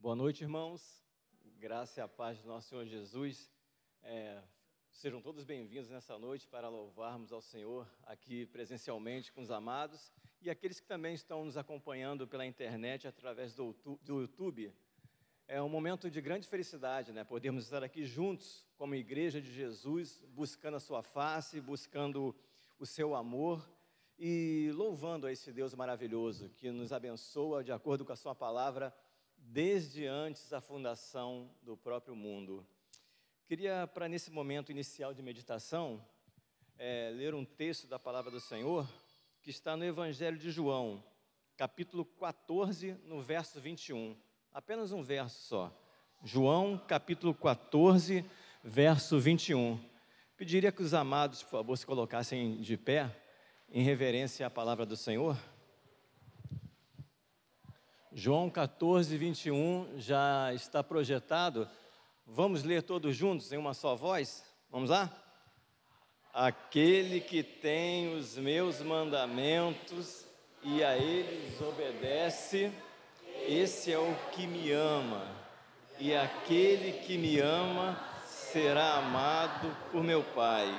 Boa noite, irmãos. Graça e a paz do nosso Senhor Jesus. Sejam todos bem-vindos nessa noite para louvarmos ao Senhor aqui presencialmente com os amados e aqueles que também estão nos acompanhando pela internet através do YouTube. É um momento de grande felicidade, né? Podermos estar aqui juntos como Igreja de Jesus, buscando a sua face, buscando o seu amor e louvando a esse Deus maravilhoso que nos abençoa de acordo com a sua palavra desde antes da fundação do próprio mundo. Queria, para nesse momento inicial de meditação, ler um texto da palavra do Senhor que está no Evangelho de João, capítulo 14, no verso 21. Apenas um verso só. João, capítulo 14, verso 21. Pediria que os amados, por favor, se colocassem de pé, em reverência à palavra do Senhor. João 14, 21 já está projetado. Vamos ler todos juntos em uma só voz? Vamos lá? Aquele que tem os meus mandamentos e a eles obedece, esse é o que me ama. E aquele que me ama será amado por meu Pai.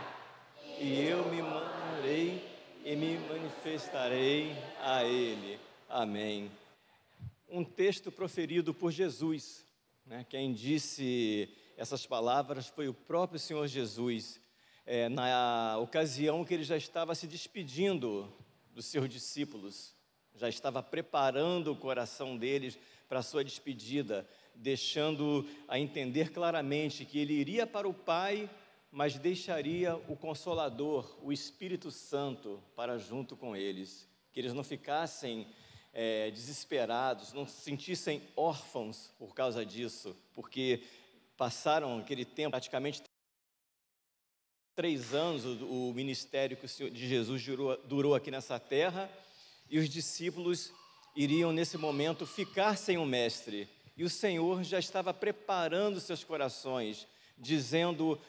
E eu me mandarei e me manifestarei a ele. Amém. Um texto proferido por Jesus, né? Quem disse essas palavras foi o próprio Senhor Jesus, na ocasião que ele já estava se despedindo dos seus discípulos, já estava preparando o coração deles para a sua despedida, deixando a entender claramente que ele iria para o Pai, mas deixaria o Consolador, o Espírito Santo, para junto com eles, que eles não ficassem desesperados, não se sentissem órfãos por causa disso, porque passaram aquele tempo, praticamente 3 anos, o ministério que o Senhor de Jesus durou aqui nessa terra, e os discípulos iriam nesse momento ficar sem o Mestre, e o Senhor já estava preparando seus corações, dizendo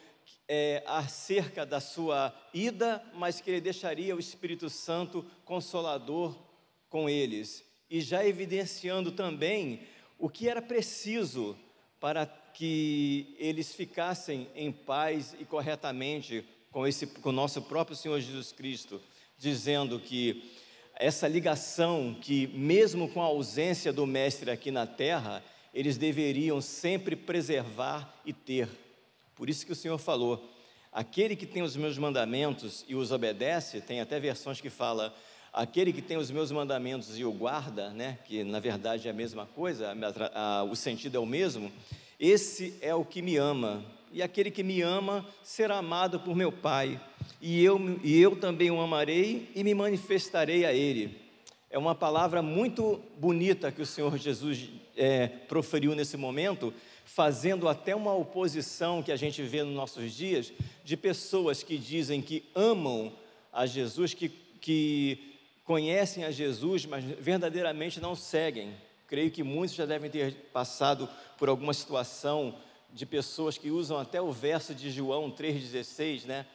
acerca da sua ida, mas que ele deixaria o Espírito Santo Consolador com eles, e já evidenciando também o que era preciso para que eles ficassem em paz e corretamente com o nosso próprio Senhor Jesus Cristo, dizendo que essa ligação que mesmo com a ausência do Mestre aqui na terra, eles deveriam sempre preservar e ter. Por isso que o Senhor falou, aquele que tem os meus mandamentos e os obedece, tem até versões que falam, aquele que tem os meus mandamentos e o guarda, né, que na verdade é a mesma coisa, o sentido é o mesmo, esse é o que me ama, e aquele que me ama será amado por meu Pai, e eu também o amarei e me manifestarei a ele. É uma palavra muito bonita que o Senhor Jesus proferiu nesse momento, fazendo até uma oposição que a gente vê nos nossos dias, de pessoas que dizem que amam a Jesus, que conhecem a Jesus, mas verdadeiramente não seguem. Creio que muitos já devem ter passado por alguma situação de pessoas que usam até o verso de João 3,16, né?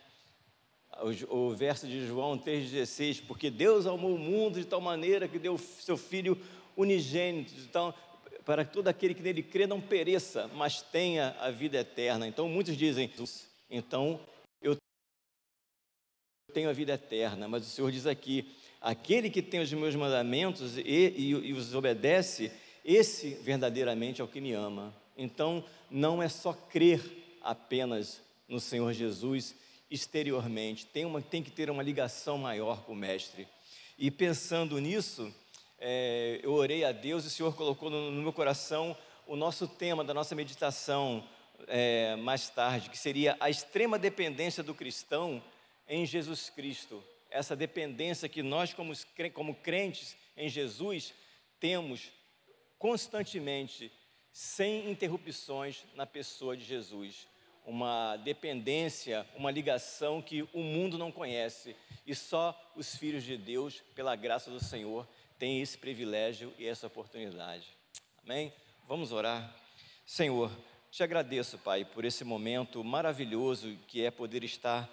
O verso de João 3,16, porque Deus amou o mundo de tal maneira que deu seu Filho unigênito, então, para que todo aquele que nele crê não pereça, mas tenha a vida eterna. Então muitos dizem, então eu tenho a vida eterna, mas o Senhor diz aqui, aquele que tem os meus mandamentos e os obedece, esse verdadeiramente é o que me ama. Então, não é só crer apenas no Senhor Jesus exteriormente, tem que ter uma ligação maior com o Mestre. E pensando nisso, eu orei a Deus e o Senhor colocou no meu coração o nosso tema da nossa meditação mais tarde, que seria a extrema dependência do cristão em Jesus Cristo. Essa dependência que nós, como crentes em Jesus, temos constantemente, sem interrupções, na pessoa de Jesus. Uma dependência, uma ligação que o mundo não conhece, e só os filhos de Deus, pela graça do Senhor, têm esse privilégio e essa oportunidade. Amém? Vamos orar. Senhor, te agradeço, Pai, por esse momento maravilhoso que é poder estar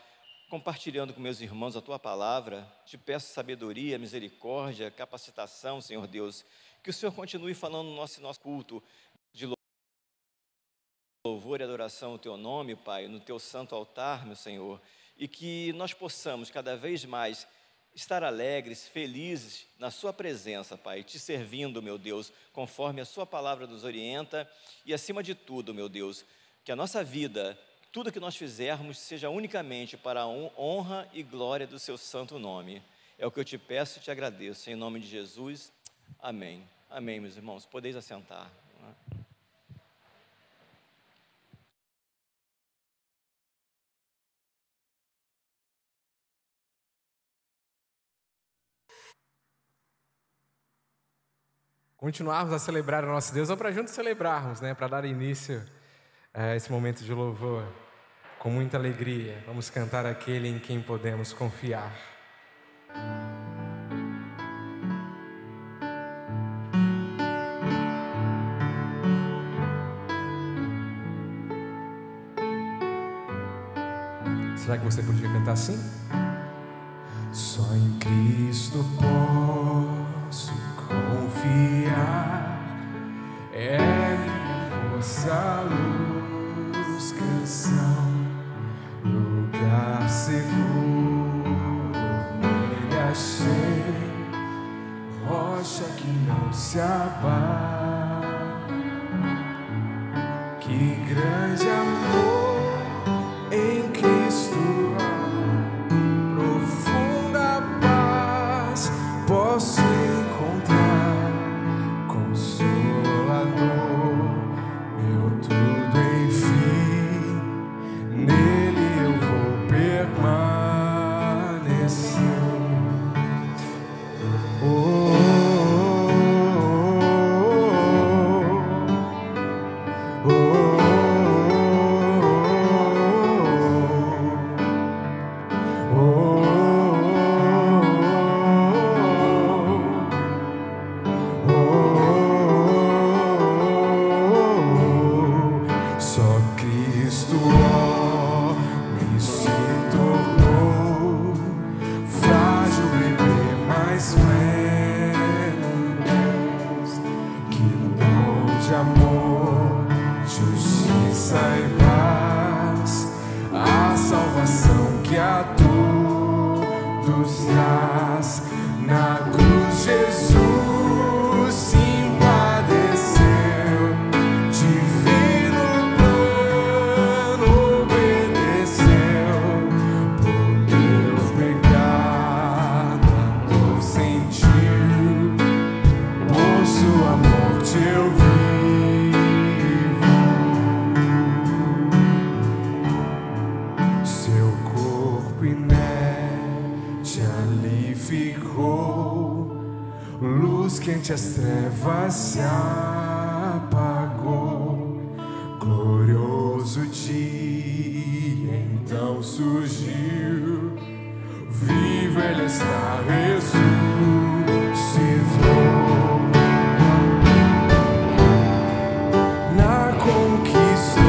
compartilhando com meus irmãos a Tua palavra. Te peço sabedoria, misericórdia, capacitação, Senhor Deus, que o Senhor continue falando no nosso culto, de louvor e adoração ao Teu nome, Pai, no Teu santo altar, meu Senhor, e que nós possamos cada vez mais estar alegres, felizes na Sua presença, Pai, Te servindo, meu Deus, conforme a Sua palavra nos orienta, e acima de tudo, meu Deus, que a nossa vida, tudo que nós fizermos, seja unicamente para a honra e glória do Seu santo nome. É o que eu Te peço e Te agradeço, em nome de Jesus, amém. Amém, meus irmãos, podeis assentar. Continuarmos a celebrar o nosso Deus, ou para juntos celebrarmos, né? Para dar início a esse momento de louvor, com muita alegria. Vamos cantar aquele em quem podemos confiar. Será que você podia cantar assim? Só em Cristo posso confiar, é minha força, luz, canção, lugar seguro, nele achei, rocha que não se abala. Que grande amor em Cristo há, profunda paz posso encontrar, consolador, meu tudo enfim, nele eu vou permanecer. Só Cristo homem se tornou, frágil bebê mais pleno, que dom de amor, justiça e paz, a salvação que a todos traz. Na cruz Jesus se padeceu, divino plano obedeceu, por meus pecados andou, sentiu, por sua morte eu vivo. Seu corpo inerte ali ficou, luz que ante as trevas se apagou. Glorioso dia então surgiu, vivo ele está, ressuscitou. Na conquista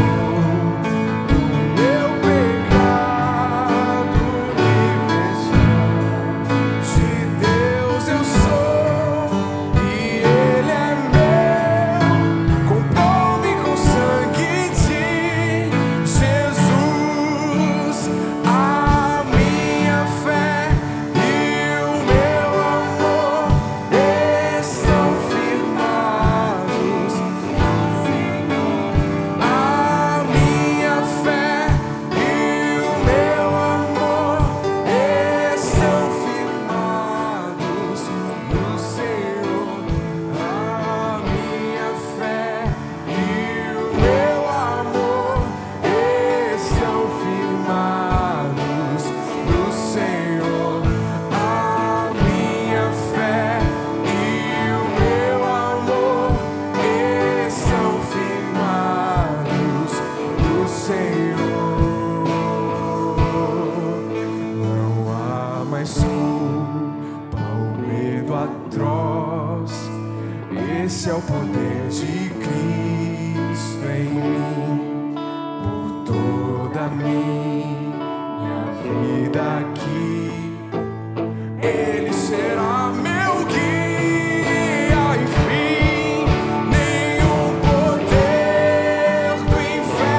do meu pecado me vestiu, de Deus eu sou e Ele é meu, comprou-me com sangue de Jesus. A minha fé e o meu amor estão firmados. A minha fé e o meu amor estão firmados no Senhor. A minha fé e o meu amor estão firmados no Senhor. A minha fé e o meu amor estão firmados no Senhor. Não há mais culpa ou medo atroz, esse é o poder de Cristo em mim, por toda a minha vida aqui. Ele será meu guia, enfim, nenhum poder do inferno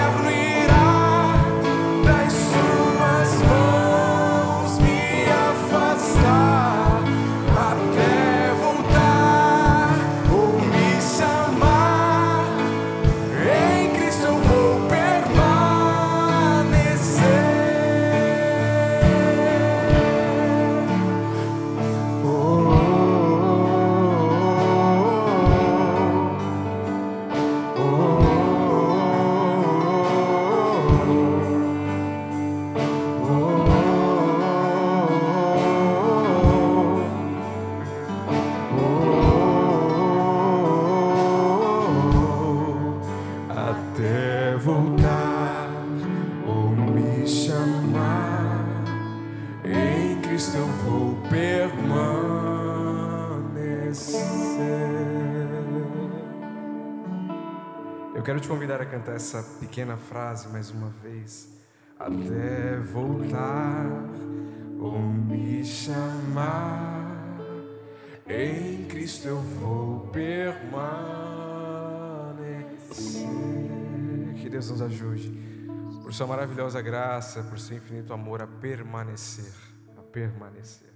Cristo eu vou permanecer. Eu quero te convidar a cantar essa pequena frase mais uma vez. Até voltar ou me chamar, em Cristo eu vou permanecer. Que Deus nos ajude, por sua maravilhosa graça, por seu infinito amor, a permanecer, a permanecer.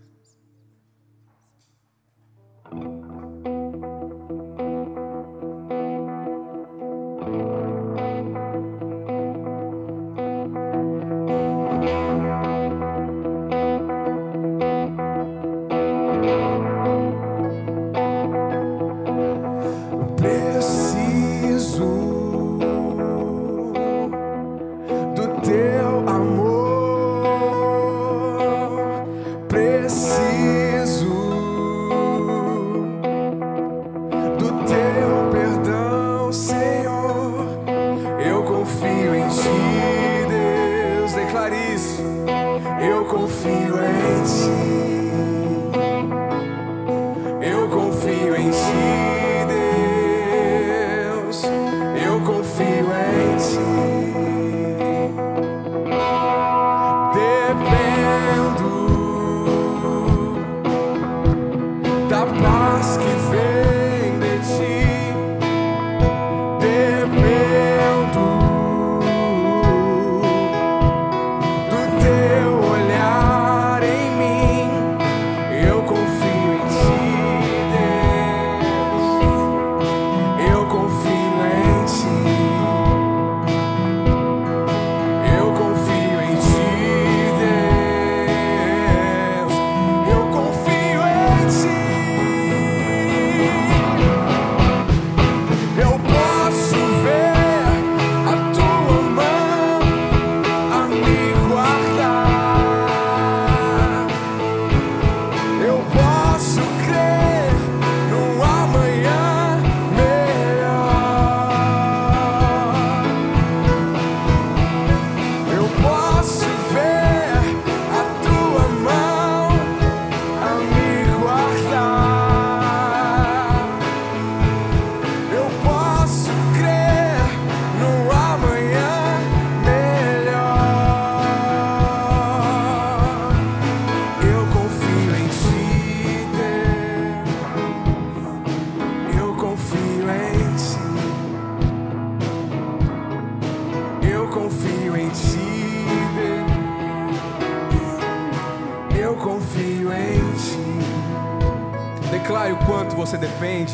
Declare o quanto você depende.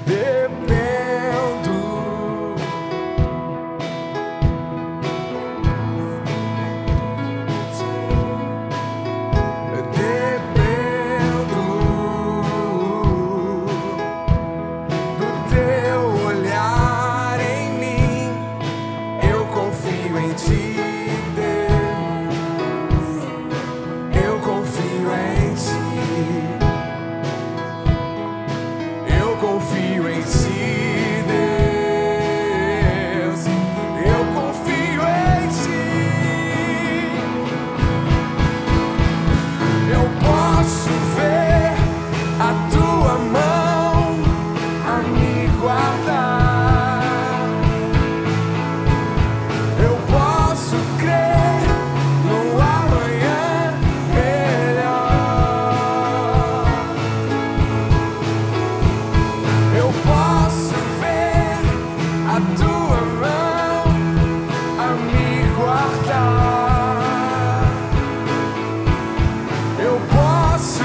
Dependo. Dependo do teu olhar em mim. Eu confio em ti, Deus. Eu confio em ti. Confio em ti, Deus. Eu confio em ti. Eu posso ver a tua mão a me guardar. Eu posso crer no amanhã melhor. Eu posso ver a tua mão a me guardar. Eu posso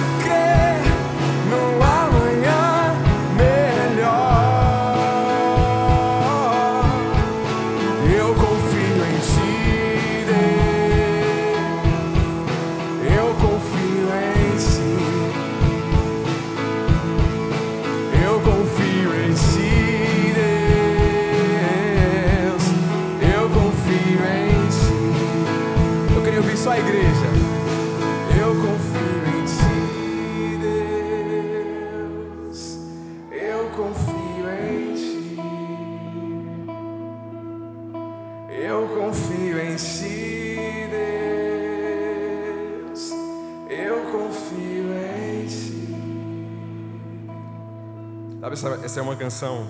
Sabe, essa é uma canção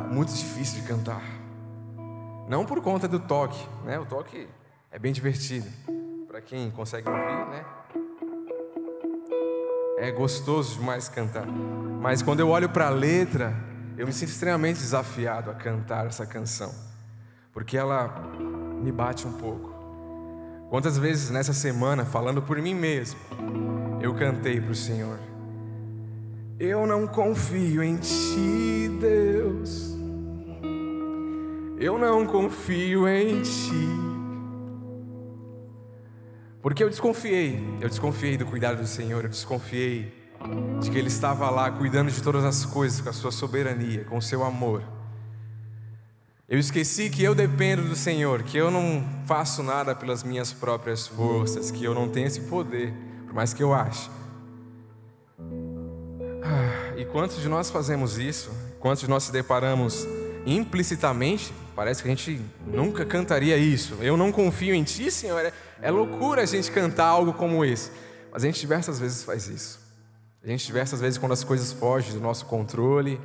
muito difícil de cantar. Não por conta do toque, né? O toque é bem divertido. Para quem consegue ouvir, né? É gostoso demais cantar. Mas quando eu olho para a letra, eu me sinto extremamente desafiado a cantar essa canção, porque ela me bate um pouco. Quantas vezes nessa semana, falando por mim mesmo, eu cantei para o Senhor: eu não confio em Ti, Deus. Eu não confio em Ti. Porque eu desconfiei do cuidado do Senhor, eu desconfiei de que Ele estava lá cuidando de todas as coisas com a sua soberania, com o seu amor. Eu esqueci que eu dependo do Senhor, que eu não faço nada pelas minhas próprias forças, que eu não tenho esse poder, por mais que eu ache. E quantos de nós fazemos isso? Quantos de nós se deparamos implicitamente? Parece que a gente nunca cantaria isso. Eu não confio em Ti, Senhor. É loucura a gente cantar algo como esse. Mas a gente diversas vezes faz isso. A gente diversas vezes, quando as coisas fogem do nosso controle,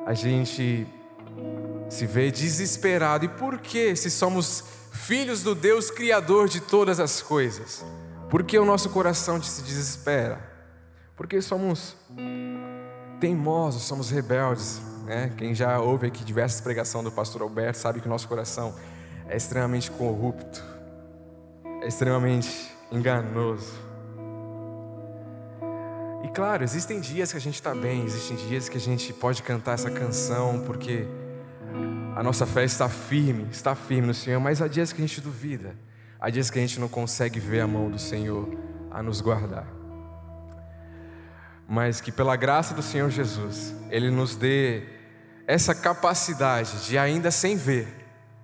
a gente se vê desesperado. E por que, se somos filhos do Deus Criador de todas as coisas, por que o nosso coração se desespera? Porque somos teimosos, somos rebeldes, né? Quem já ouve aqui diversas pregações do pastor Alberto sabe que o nosso coração é extremamente corrupto, é extremamente enganoso. E claro, existem dias que a gente está bem, existem dias que a gente pode cantar essa canção porque a nossa fé está firme no Senhor, mas há dias que a gente duvida, há dias que a gente não consegue ver a mão do Senhor a nos guardar. Mas que pela graça do Senhor Jesus, Ele nos dê essa capacidade de, ainda sem ver,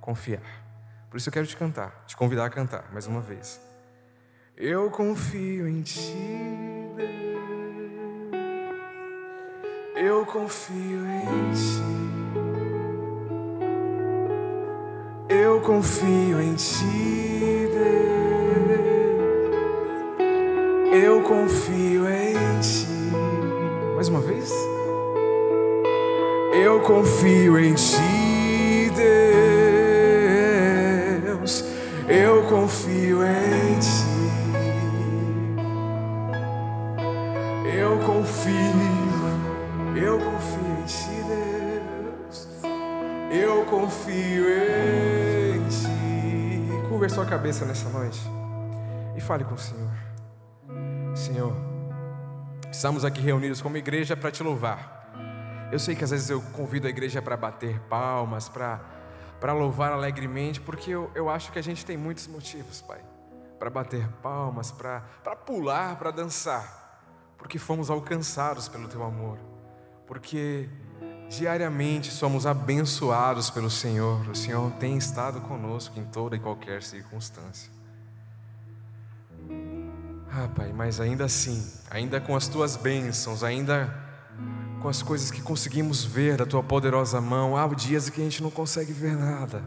confiar. Por isso eu quero te convidar a cantar mais uma vez. Eu confio em Ti, Deus. Eu confio em Ti. Eu confio em Ti, Deus. Eu confio em Ti. Mais uma vez. Eu confio em Ti, Deus. Eu confio em Ti. Eu confio em Ti, Deus. Eu confio em Ti. Curva a sua cabeça nessa noite e fale com o Senhor. Senhor, estamos aqui reunidos como igreja para Te louvar. Eu sei que às vezes eu convido a igreja para bater palmas, para louvar alegremente, porque eu acho que a gente tem muitos motivos, Pai, para bater palmas, para pular, para dançar, porque fomos alcançados pelo Teu amor, porque diariamente somos abençoados pelo Senhor. O Senhor tem estado conosco em toda e qualquer circunstância. Pai, mas ainda assim, ainda com as Tuas bênçãos, ainda com as coisas que conseguimos ver da Tua poderosa mão, há dias que a gente não consegue ver nada.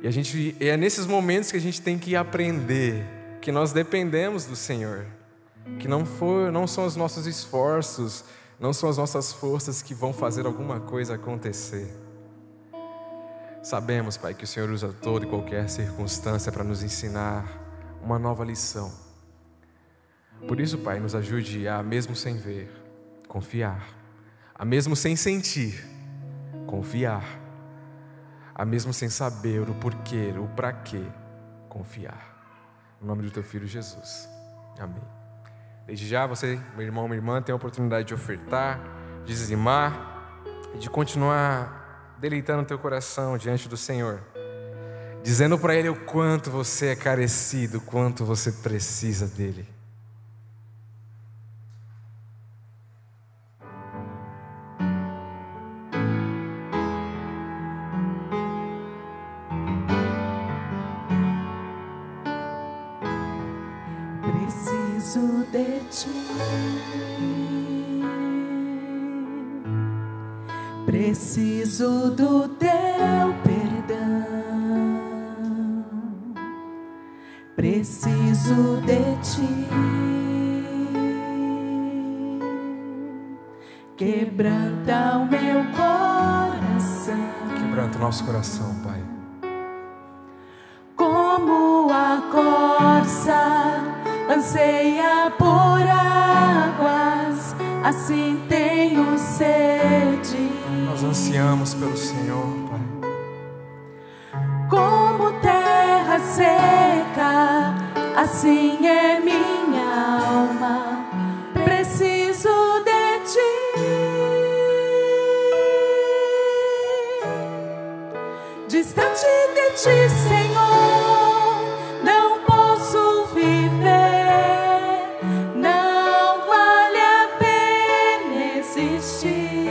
E é nesses momentos que a gente tem que aprender que nós dependemos do Senhor, que não são os nossos esforços, não são as nossas forças que vão fazer alguma coisa acontecer. Sabemos, Pai, que o Senhor usa toda e qualquer circunstância para nos ensinar uma nova lição. Por isso, Pai, nos ajude a, mesmo sem ver, confiar, a mesmo sem sentir, confiar, a mesmo sem saber o porquê, o para quê, confiar. No nome do Teu Filho Jesus, amém. Desde já você, meu irmão, minha irmã, tem a oportunidade de ofertar, de dizimar e de continuar deleitando o teu coração diante do Senhor, dizendo para Ele o quanto você é carecido, o quanto você precisa dEle. Preciso de Ti, preciso do Teu perdão, preciso de Ti, quebranta o meu coração. Quebranta o nosso coração, Pai. Como a corça anseia por águas, assim tenho sede. Nós ansiamos pelo Senhor, Pai. Como terra seca, assim é minha alma, preciso de ti. Distante de ti, Senhor, não posso viver, não vale a pena existir.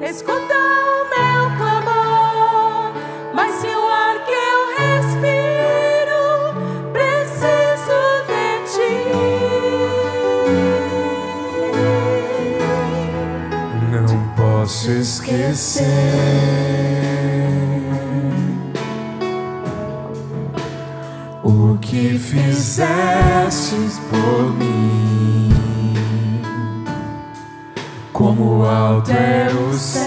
Escuta o meu clamor, mas se o ar que eu respiro, preciso de ti. Não posso esquecer o que fizestes por mim. Como alto é o céu,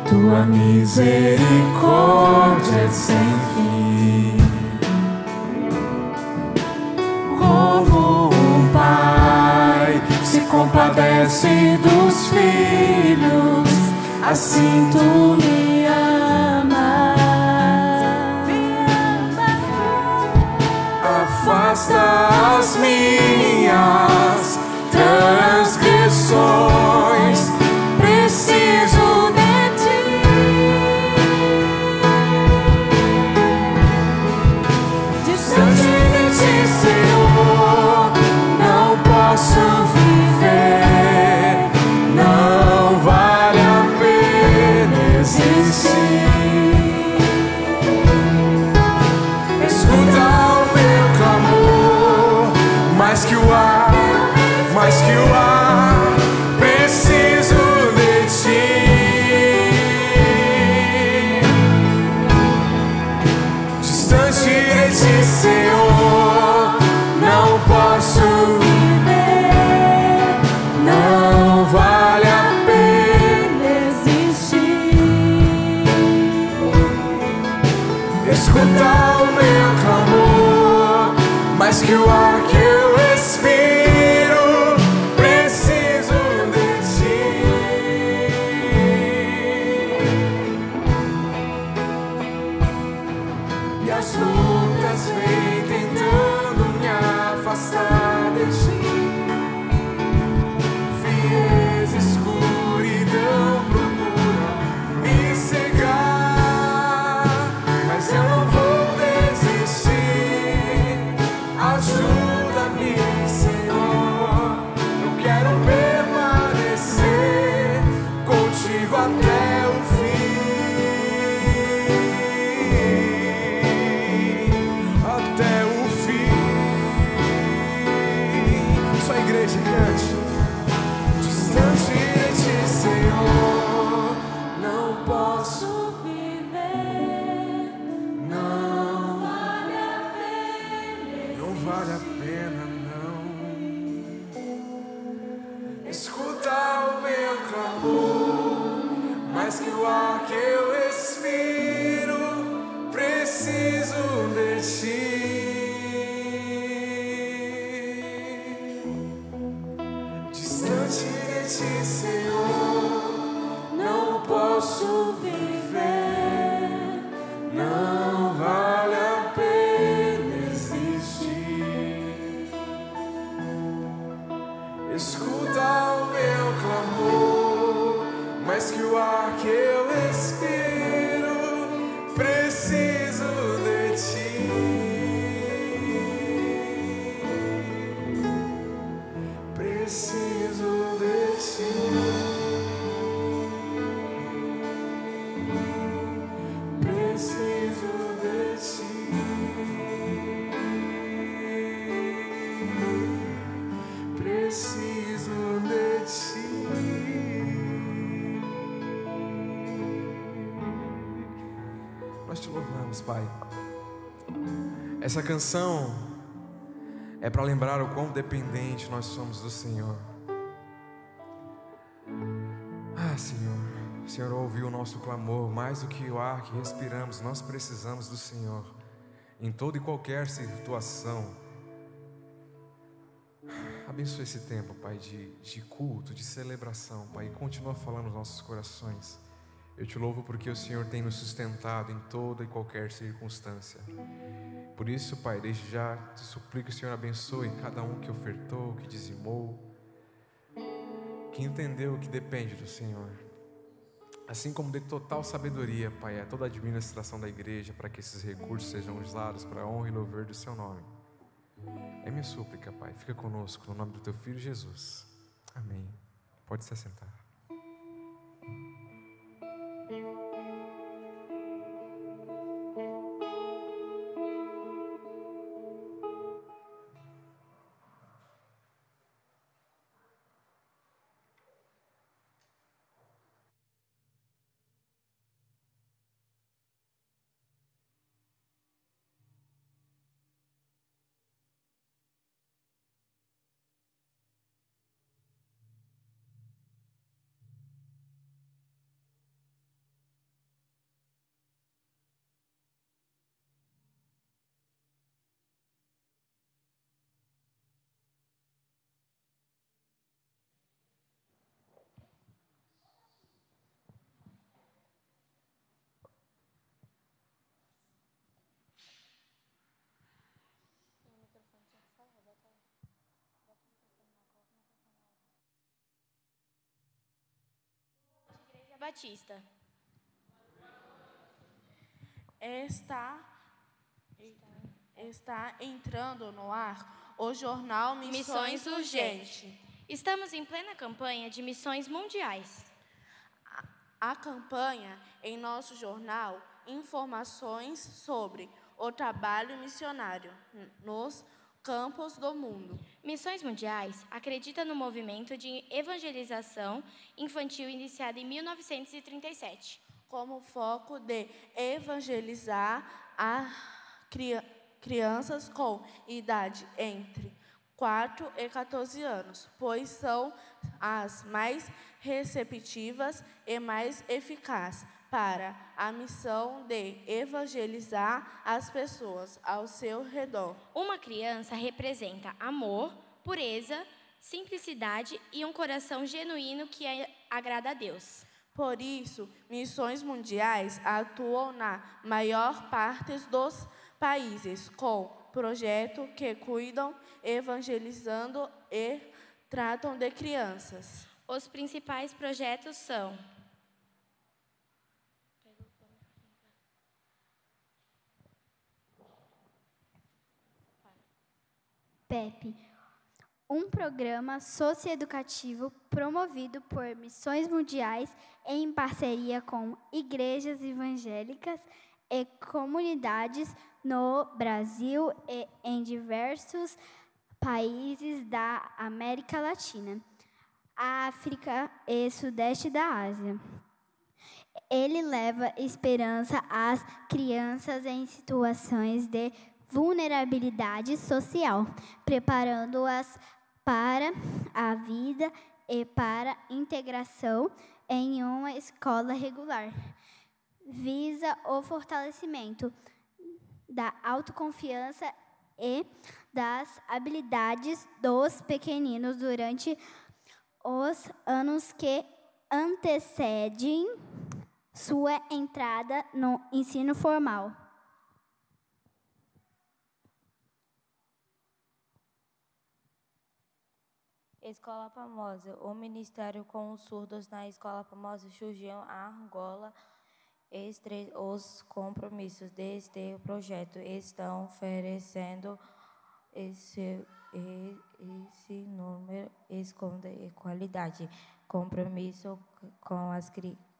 tua misericórdia é sem fim. Como um pai se compadece dos filhos, assim tu me amas. Afasta as minhas transgressões, preciso de ti. Distante de ti, Senhor, não posso viver, não vale a pena existir. Escuta o meu clamor, mais que o ar, mais que o ar, preciso de ti. Distante de ti, Senhor, não posso viver, não vale a pena existir. escuta o meu clamor, mais que o ar que eu respiro, preciso de ti. E as lutas vêm tentando me afastar de ti. Frieza, escuridão procura me cegar, mas eu não vou desistir. Ajuda-me, Senhor, eu quero permanecer contigo até o fim. Até o fim. Só a igreja cante. Distante de ti, Senhor, não posso viver, não. vale a pena. Não vale a pena, não. Escuta o meu clamor, mais que o ar que eu respiro, preciso de ti. Distante de ti, Senhor, não posso viver, não vale a pena existir. Escuta o meu clamor, mais que o ar que eu respiro, preciso de ti. Preciso de ti. Preciso de ti. Preciso de ti. Nós te louvamos, Pai. Essa canção é para lembrar o quão dependente nós somos do Senhor. Senhor, o Senhor ouviu o nosso clamor. Mais do que o ar que respiramos, nós precisamos do Senhor em toda e qualquer situação. Abençoa esse tempo, Pai, de culto, de celebração, Pai, e continua falando nos nossos corações. Eu te louvo porque o Senhor tem nos sustentado em toda e qualquer circunstância. Por isso, Pai, desde já te suplico que o Senhor abençoe cada um que ofertou, que dizimou, que entendeu que depende do Senhor. Assim como de total sabedoria, Pai, a toda a administração da igreja, para que esses recursos sejam usados para a honra e louvor do Seu nome. É minha súplica, Pai, fica conosco, no nome do Teu Filho Jesus. Amém. Pode se assentar. Batista. Está entrando no ar o jornal Missões Urgente. Estamos em plena campanha de missões mundiais. A campanha em nosso jornal informações sobre o trabalho missionário nos campos do mundo. Missões Mundiais acredita no movimento de evangelização infantil iniciado em 1937. Como foco de evangelizar crianças com idade entre 4 e 14 anos, pois são as mais receptivas e mais eficazes para a missão de evangelizar as pessoas ao seu redor. Uma criança representa amor, pureza, simplicidade e um coração genuíno que agrada a Deus. Por isso, missões mundiais atuam na maior parte dos países com projetos que cuidam, evangelizando e tratam de crianças. Os principais projetos são: PEP, um programa socioeducativo promovido por Missões Mundiais em parceria com igrejas evangélicas e comunidades no Brasil e em diversos países da América Latina, África e Sudeste da Ásia. Ele leva esperança às crianças em situações de vulnerabilidade social, preparando-as para a vida e para a integração em uma escola regular. Visa o fortalecimento da autoconfiança e das habilidades dos pequeninos durante os anos que antecedem sua entrada no ensino formal. Escola Famosa. O Ministério com os surdos na Escola Famosa surgiu a Angola. Os compromissos deste projeto estão oferecendo esse número e qualidade. Compromisso com as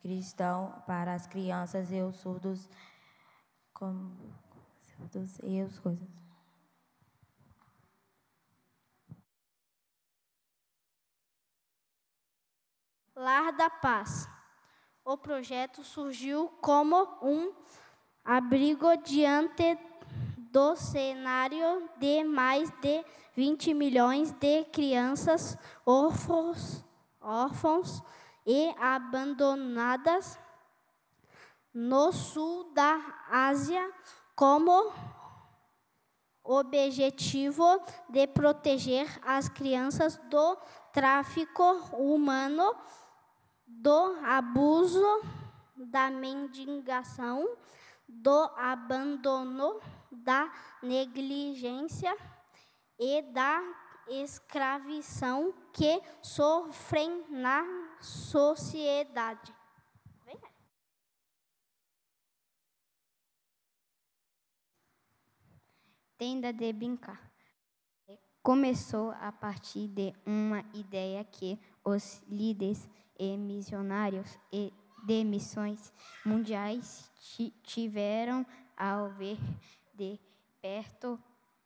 cristãos para as crianças e os surdos e as coisas. Lar da Paz. O projeto surgiu como um abrigo diante do cenário de mais de 20 milhões de crianças órfãos e abandonadas no sul da Ásia, como objetivo de proteger as crianças do tráfico humano, do abuso, da mendigação, do abandono, da negligência e da escravização que sofrem na sociedade. Tenda de brincar. Começou a partir de uma ideia que os líderes e missionários de missões mundiais tiveram ao ver de perto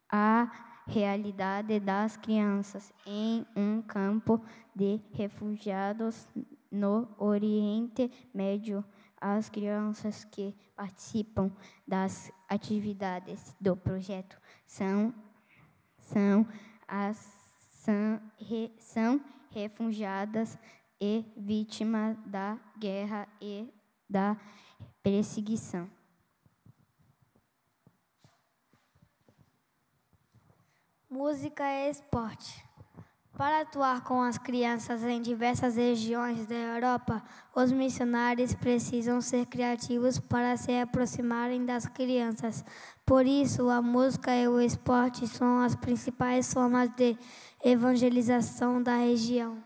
a realidade das crianças em um campo de refugiados no Oriente Médio. As crianças que participam das atividades do projeto são refugiadas e vítimas da guerra e da perseguição. Música e esporte. Para atuar com as crianças em diversas regiões da Europa, os missionários precisam ser criativos para se aproximarem das crianças. Por isso, a música e o esporte são as principais formas de evangelização da região.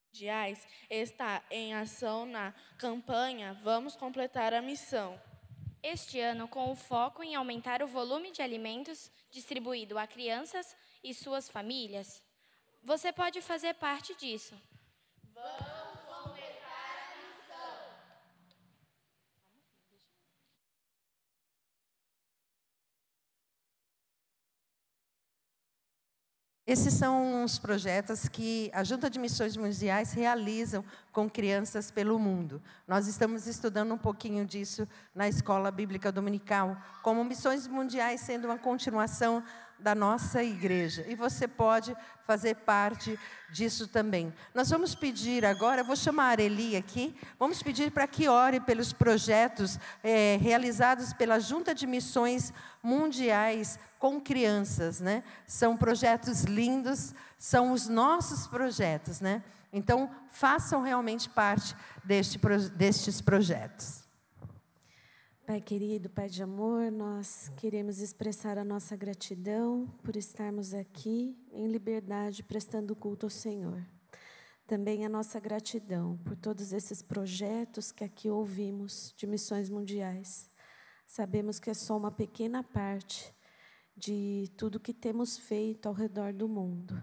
Mundiais está em ação na campanha Vamos Completar a Missão. Este ano, com o foco em aumentar o volume de alimentos distribuído a crianças e suas famílias. Você pode fazer parte disso. Vamos completar a missão. Esses são os projetos que a Junta de Missões Mundiais realizam com crianças pelo mundo. Nós estamos estudando um pouquinho disso na Escola Bíblica Dominical, como Missões Mundiais sendo uma continuação da nossa igreja. E você pode fazer parte disso também. Nós vamos pedir agora, eu vou chamar a Areli aqui, vamos pedir para que ore pelos projetos realizados pela Junta de Missões Mundiais com crianças, né? São projetos lindos, são os nossos projetos, né? Então, façam realmente parte destes projetos. Pai querido, Pai de amor, nós queremos expressar a nossa gratidão por estarmos aqui em liberdade prestando culto ao Senhor. Também a nossa gratidão por todos esses projetos que aqui ouvimos de missões mundiais. Sabemos que é só uma pequena parte de tudo que temos feito ao redor do mundo.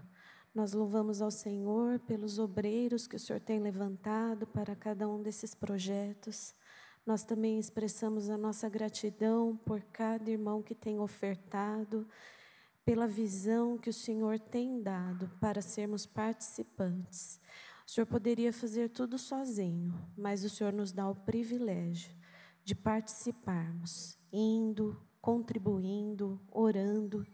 Nós louvamos ao Senhor pelos obreiros que o Senhor tem levantado para cada um desses projetos. Nós também expressamos a nossa gratidão por cada irmão que tem ofertado, pela visão que o Senhor tem dado para sermos participantes. O Senhor poderia fazer tudo sozinho, mas o Senhor nos dá o privilégio de participarmos, indo, contribuindo, orando,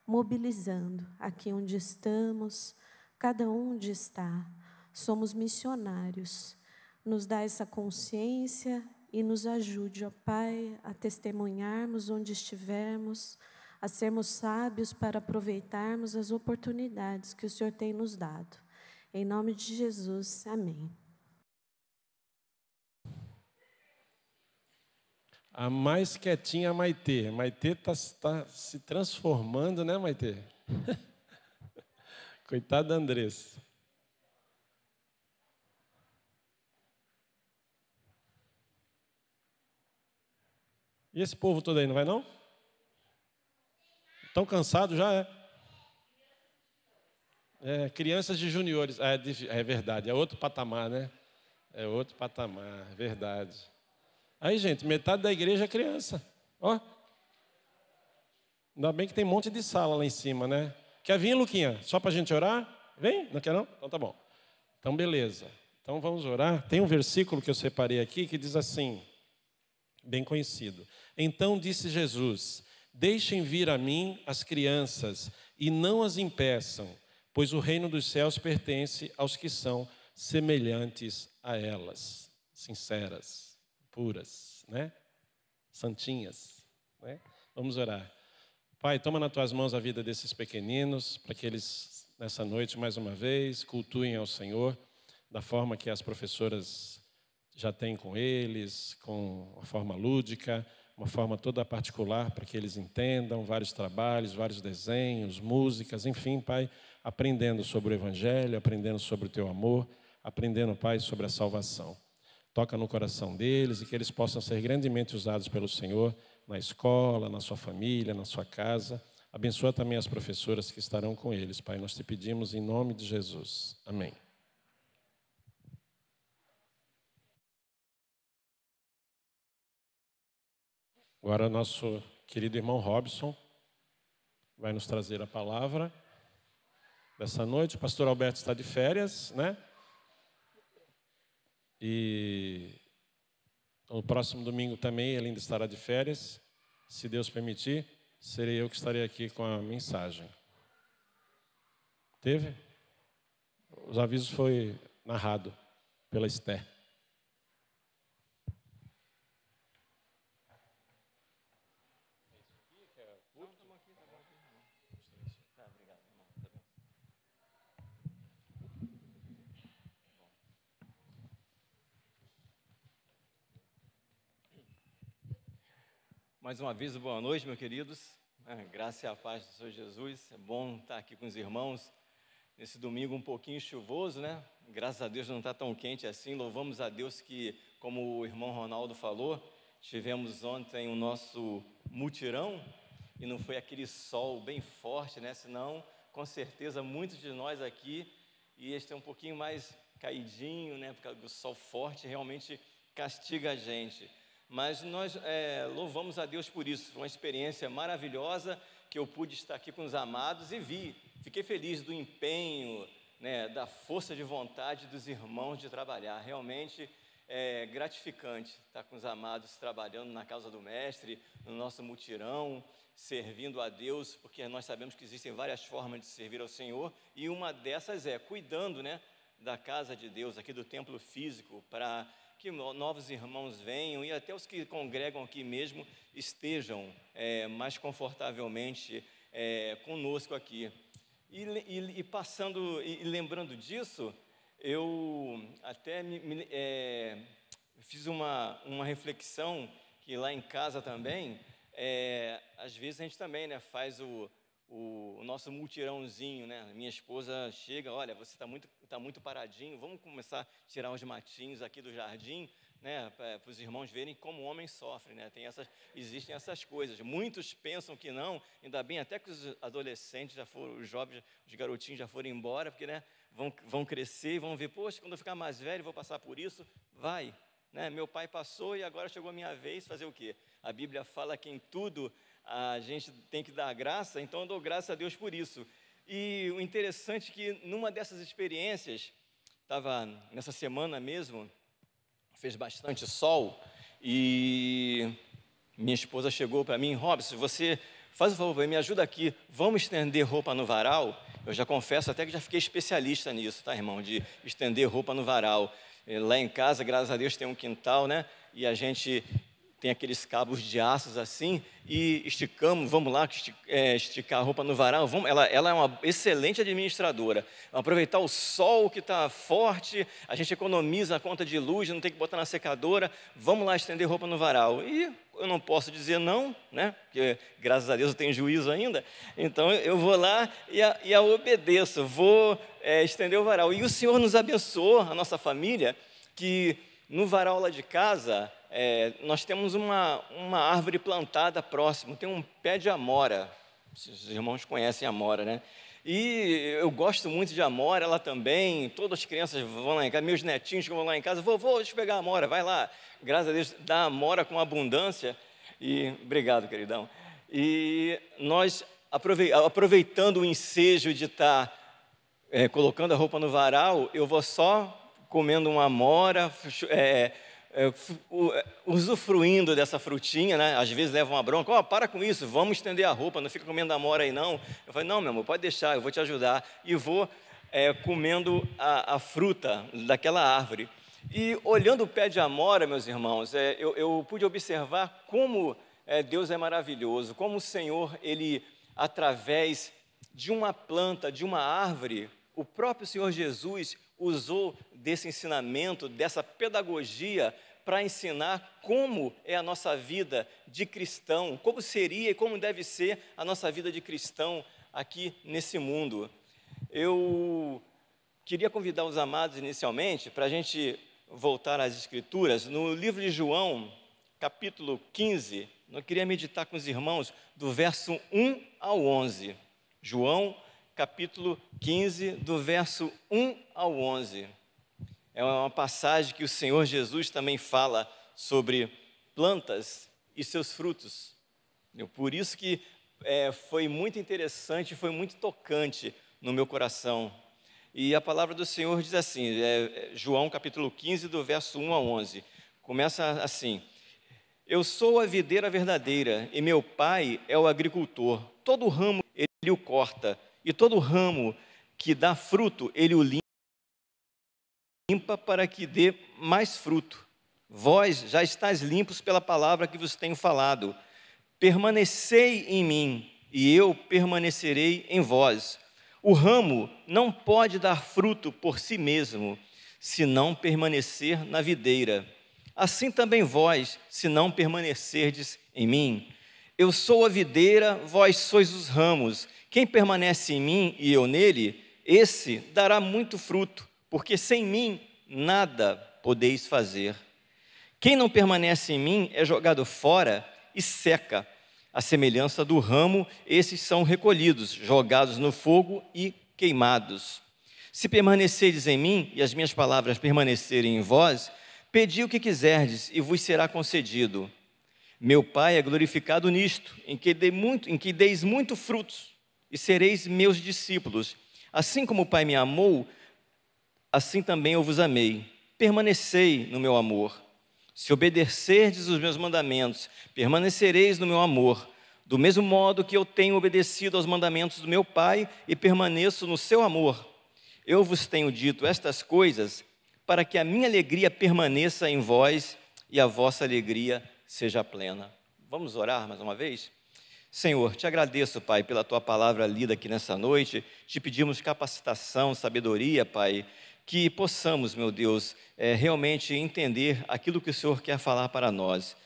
mobilizando aqui onde estamos, cada um onde está. Somos missionários. Nos dá essa consciência e nos ajude, ó Pai, a testemunharmos onde estivermos, a sermos sábios para aproveitarmos as oportunidades que o Senhor tem nos dado. Em nome de Jesus, amém. A mais quietinha, a Maitê. Maitê está se transformando, né, Maitê? Coitada da Andressa. E esse povo todo aí, não vai não? Estão cansados já, crianças de juniores. É verdade, é outro patamar, né? É outro patamar, é verdade. Aí, gente, metade da igreja é criança. Ó. Ainda bem que tem um monte de sala lá em cima, né? Quer vir, Luquinha? Só para a gente orar? Vem? Não quer não? Então tá bom. Então, beleza. Então vamos orar. Tem um versículo que eu separei aqui que diz assim: bem conhecido. Então disse Jesus: deixem vir a mim as crianças e não as impeçam, pois o reino dos céus pertence aos que são semelhantes a elas, sinceras, puras, né? Santinhas, né? Vamos orar. Pai, toma nas tuas mãos a vida desses pequeninos, para que eles, nessa noite, mais uma vez, cultuem ao Senhor, da forma que as professoras já têm com eles, com uma forma lúdica, uma forma toda particular, para que eles entendam, vários trabalhos, vários desenhos, músicas, enfim, Pai, aprendendo sobre o Evangelho, aprendendo sobre o Teu amor, aprendendo, Pai, sobre a salvação. Toca no coração deles e que eles possam ser grandemente usados pelo Senhor na escola, na sua família, na sua casa. Abençoa também as professoras que estarão com eles, Pai. Nós te pedimos em nome de Jesus. Amém. Agora, nosso querido irmão Robson vai nos trazer a palavra dessa noite. O pastor Alberto está de férias, né? E no próximo domingo também ele ainda estará de férias. Se Deus permitir, serei eu que estarei aqui com a mensagem. Teve? Os avisos foi narrado pela Esther. Mais uma vez, boa noite, meus queridos. Graça e a paz do Senhor Jesus. É bom estar aqui com os irmãos nesse domingo um pouquinho chuvoso, né? Graças a Deus não está tão quente assim. Louvamos a Deus que, como o irmão Ronaldo falou, tivemos ontem o nosso mutirão e não foi aquele sol bem forte, né? Senão, com certeza, muitos de nós aqui iam estar um pouquinho mais caidinho, né? Porque o sol forte realmente castiga a gente. Mas nós louvamos a Deus por isso. Foi uma experiência maravilhosa que eu pude estar aqui com os amados e fiquei feliz do empenho, né, da força de vontade dos irmãos de trabalhar. Realmente é gratificante estar com os amados trabalhando na casa do Mestre, no nosso mutirão, servindo a Deus, porque nós sabemos que existem várias formas de servir ao Senhor e uma dessas é cuidando, né, da casa de Deus, aqui do templo físico, para que novos irmãos venham e até os que congregam aqui mesmo estejam mais confortavelmente conosco aqui. E passando e lembrando disso, eu até fiz uma reflexão que lá em casa também, às vezes a gente também, né, faz o nosso mutirãozinho, né? Minha esposa chega, olha, você está muito paradinho, vamos começar a tirar os matinhos aqui do jardim, né? Para os irmãos verem como o homem sofre, né? Existem essas coisas. Muitos pensam que não, ainda bem até que os adolescentes já foram, os jovens, os garotinhos já foram embora, porque, né, vão crescer e vão ver, poxa, quando eu ficar mais velho vou passar por isso, vai, né? Meu pai passou e agora chegou a minha vez, fazer o quê? A Bíblia fala que em tudo a gente tem que dar graça, então eu dou graça a Deus por isso. E o interessante é que numa dessas experiências, estava nessa semana mesmo, fez bastante sol, e minha esposa chegou para mim, Robson, você faz o favor, me ajuda aqui, vamos estender roupa no varal? Eu já confesso até que já fiquei especialista nisso, tá, irmão, de estender roupa no varal. Lá em casa, graças a Deus, tem um quintal, né, e a gente tem aqueles cabos de aços assim, e esticamos, vamos lá, esticar a roupa no varal, ela é uma excelente administradora, aproveitar o sol que está forte, a gente economiza a conta de luz, não tem que botar na secadora, vamos lá estender roupa no varal, e eu não posso dizer não, né, porque graças a Deus eu tenho juízo ainda, então eu vou lá e a obedeço, vou estender o varal, e o Senhor nos abençoou, a nossa família, que no varal lá de casa, nós temos uma árvore plantada próximo, tem um pé de amora, os irmãos conhecem a amora, né? E eu gosto muito de amora, ela também, todas as crianças vão lá em casa, meus netinhos que vão lá em casa, vovô, deixa eu pegar a amora, vai lá, graças a Deus, dá amora com abundância, e obrigado, queridão. E nós, aproveitando o ensejo de estar colocando a roupa no varal, eu vou só comendo uma amora, usufruindo dessa frutinha, né? Às vezes leva uma bronca, para com isso, vamos estender a roupa, não fica comendo amora aí não. Eu falei, não, meu amor, pode deixar, eu vou te ajudar. E vou comendo a fruta daquela árvore. E olhando o pé de amora, meus irmãos, eu pude observar como Deus é maravilhoso, como o Senhor, Ele, através de uma planta, de uma árvore, o próprio Senhor Jesus usou desse ensinamento, dessa pedagogia, para ensinar como é a nossa vida de cristão, como seria e como deve ser a nossa vida de cristão aqui nesse mundo. Eu queria convidar os amados inicialmente para a gente voltar às Escrituras. No livro de João, capítulo 15, eu queria meditar com os irmãos do verso 1 ao 11. João, capítulo 15, do verso 1 ao 11. É uma passagem que o Senhor Jesus também fala sobre plantas e seus frutos. Por isso que foi muito interessante, foi muito tocante no meu coração. E a palavra do Senhor diz assim, João capítulo 15, do verso 1 a 11. Começa assim: eu sou a videira verdadeira, e meu pai é o agricultor. Todo ramo ele o corta, e todo ramo que dá fruto, ele o limpa para que dê mais fruto. Vós já estáis limpos pela palavra que vos tenho falado. Permanecei em mim, e eu permanecerei em vós. O ramo não pode dar fruto por si mesmo, se não permanecer na videira. Assim também vós, se não permanecerdes em mim. Eu sou a videira, vós sois os ramos. Quem permanece em mim e eu nele, esse dará muito fruto, porque sem mim nada podeis fazer. Quem não permanece em mim é jogado fora e seca. A semelhança do ramo, esses são recolhidos, jogados no fogo e queimados. Se permanecerdes em mim e as minhas palavras permanecerem em vós, pedi o que quiserdes e vos será concedido. Meu Pai é glorificado nisto, em que deis muito frutos, e sereis meus discípulos. Assim como o Pai me amou, assim também eu vos amei. Permanecei no meu amor. Se obedecerdes os meus mandamentos, permanecereis no meu amor, do mesmo modo que eu tenho obedecido aos mandamentos do meu Pai e permaneço no seu amor. Eu vos tenho dito estas coisas para que a minha alegria permaneça em vós e a vossa alegria seja plena. Vamos orar mais uma vez? Senhor, te agradeço, Pai, pela tua palavra lida aqui nessa noite. Te pedimos capacitação, sabedoria, Pai, que possamos, meu Deus, realmente entender aquilo que o Senhor quer falar para nós.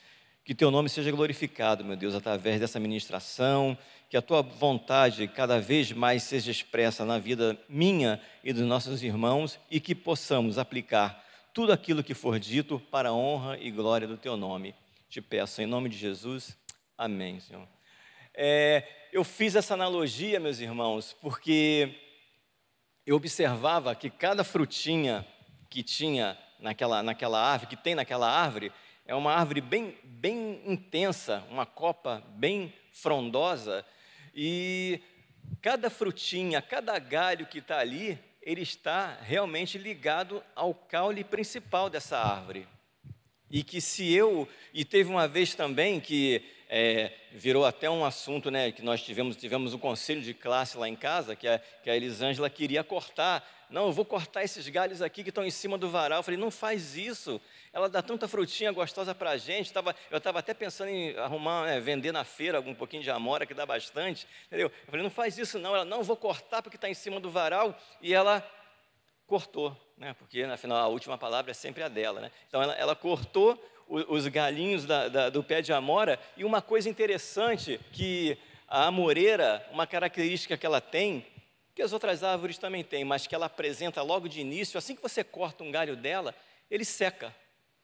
Que teu nome seja glorificado, meu Deus, através dessa ministração, que a tua vontade cada vez mais seja expressa na vida minha e dos nossos irmãos e que possamos aplicar tudo aquilo que for dito para a honra e glória do teu nome. Te peço em nome de Jesus, amém, Senhor. Eu fiz essa analogia, meus irmãos, porque eu observava que cada frutinha que tinha naquela árvore, que tem naquela árvore, é uma árvore bem intensa, uma copa bem frondosa, e cada frutinha, cada galho que está ali, ele está realmente ligado ao caule principal dessa árvore. E que e teve uma vez também que virou até um assunto, né, que nós tivemos um conselho de classe lá em casa, que a Elisângela queria cortar. Não, eu vou cortar esses galhos aqui que estão em cima do varal. Eu falei, não faz isso, ela dá tanta frutinha gostosa para a gente. Eu estava até pensando em arrumar, vender na feira um pouquinho de amora, que dá bastante, entendeu? Eu falei, não faz isso não. Ela, não, eu vou cortar porque está em cima do varal, e ela cortou, né? Porque, afinal, a última palavra é sempre a dela, né? Então, ela cortou os galinhos do pé de amora, e uma coisa interessante, que a amoreira, uma característica que ela tem, que as outras árvores também têm, mas que ela apresenta logo de início, assim que você corta um galho dela, ele seca,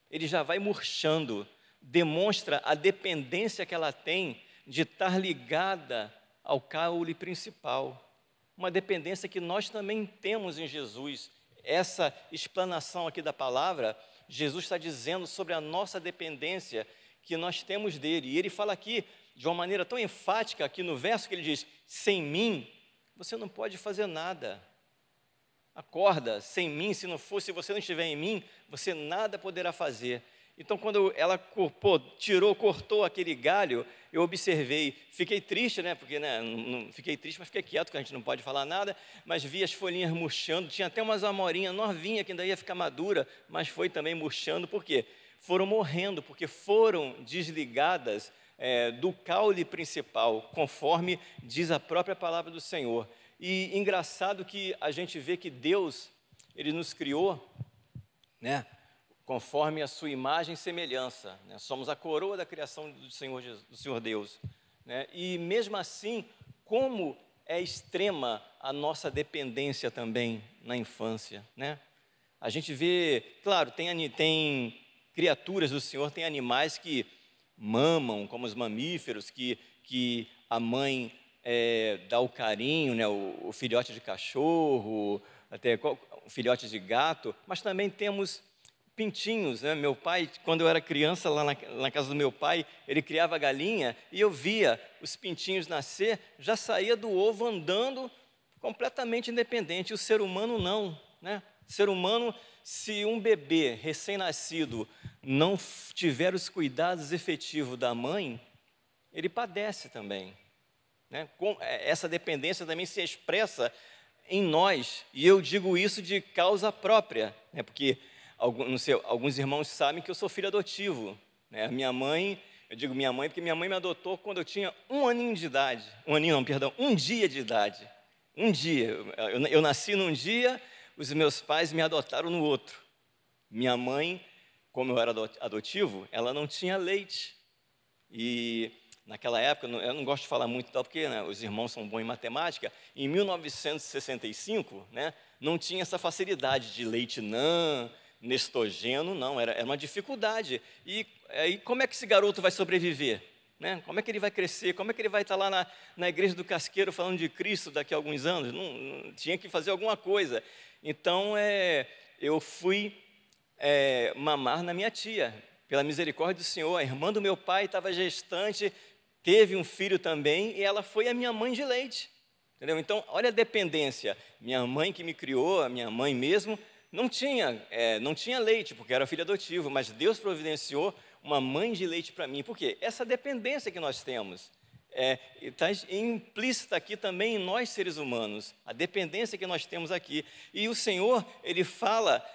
ele já vai murchando, demonstra a dependência que ela tem de estar ligada ao caule principal, uma dependência que nós também temos em Jesus. Essa explanação aqui da palavra, Jesus está dizendo sobre a nossa dependência que nós temos dele. E ele fala aqui de uma maneira tão enfática, aqui no verso que ele diz, sem mim, você não pode fazer nada. Acorda, sem mim, se você não estiver em mim, você nada poderá fazer. Então, quando ela cortou aquele galho, eu observei, fiquei triste, né? Porque não fiquei triste, mas fiquei quieto, porque a gente não pode falar nada, mas vi as folhinhas murchando, tinha até umas amorinhas novinhas que ainda ia ficar madura, mas foi também murchando, por quê? Foram morrendo, porque foram desligadas do caule principal, conforme diz a própria palavra do Senhor. E engraçado que a gente vê que Deus, Ele nos criou, né, conforme a sua imagem e semelhança, né? Somos a coroa da criação do Senhor Deus, né? E mesmo assim, como é extrema a nossa dependência também na infância, né? A gente vê, claro, tem criaturas do Senhor, tem animais que mamam, como os mamíferos, que a mãe dá o carinho, né? O filhote de cachorro, até o filhote de gato, mas também temos pintinhos, né? Meu pai, quando eu era criança, lá na casa do meu pai, ele criava galinha e eu via os pintinhos nascer, já saía do ovo andando completamente independente. E o ser humano não, né? O ser humano, se um bebê recém-nascido não tiver os cuidados efetivos da mãe, ele padece também, né? Essa dependência também se expressa em nós, e eu digo isso de causa própria, né? Porque não sei, alguns irmãos sabem que eu sou filho adotivo, né? Minha mãe, eu digo minha mãe, porque minha mãe me adotou quando eu tinha um dia de idade. Um dia, eu nasci num dia, os meus pais me adotaram no outro. Minha mãe, como eu era adotivo, ela não tinha leite. E naquela época, eu não gosto de falar muito, porque né, os irmãos são bons em matemática, em 1965, né, não tinha essa facilidade de leite Nestogeno, não, era uma dificuldade. E aí, como é que esse garoto vai sobreviver? Né? Como é que ele vai crescer? Como é que ele vai estar lá na igreja do Casqueiro falando de Cristo daqui a alguns anos? Não tinha que fazer alguma coisa. Então, eu fui mamar na minha tia, pela misericórdia do Senhor. A irmã do meu pai estava gestante, teve um filho também, e ela foi a minha mãe de leite. Entendeu? Então, olha a dependência. Minha mãe que me criou, a minha mãe mesmo, não tinha leite, porque era filho adotivo, mas Deus providenciou uma mãe de leite para mim. Por quê? Essa dependência que nós temos está implícita aqui também em nós, seres humanos, a dependência que nós temos aqui. E o Senhor, Ele fala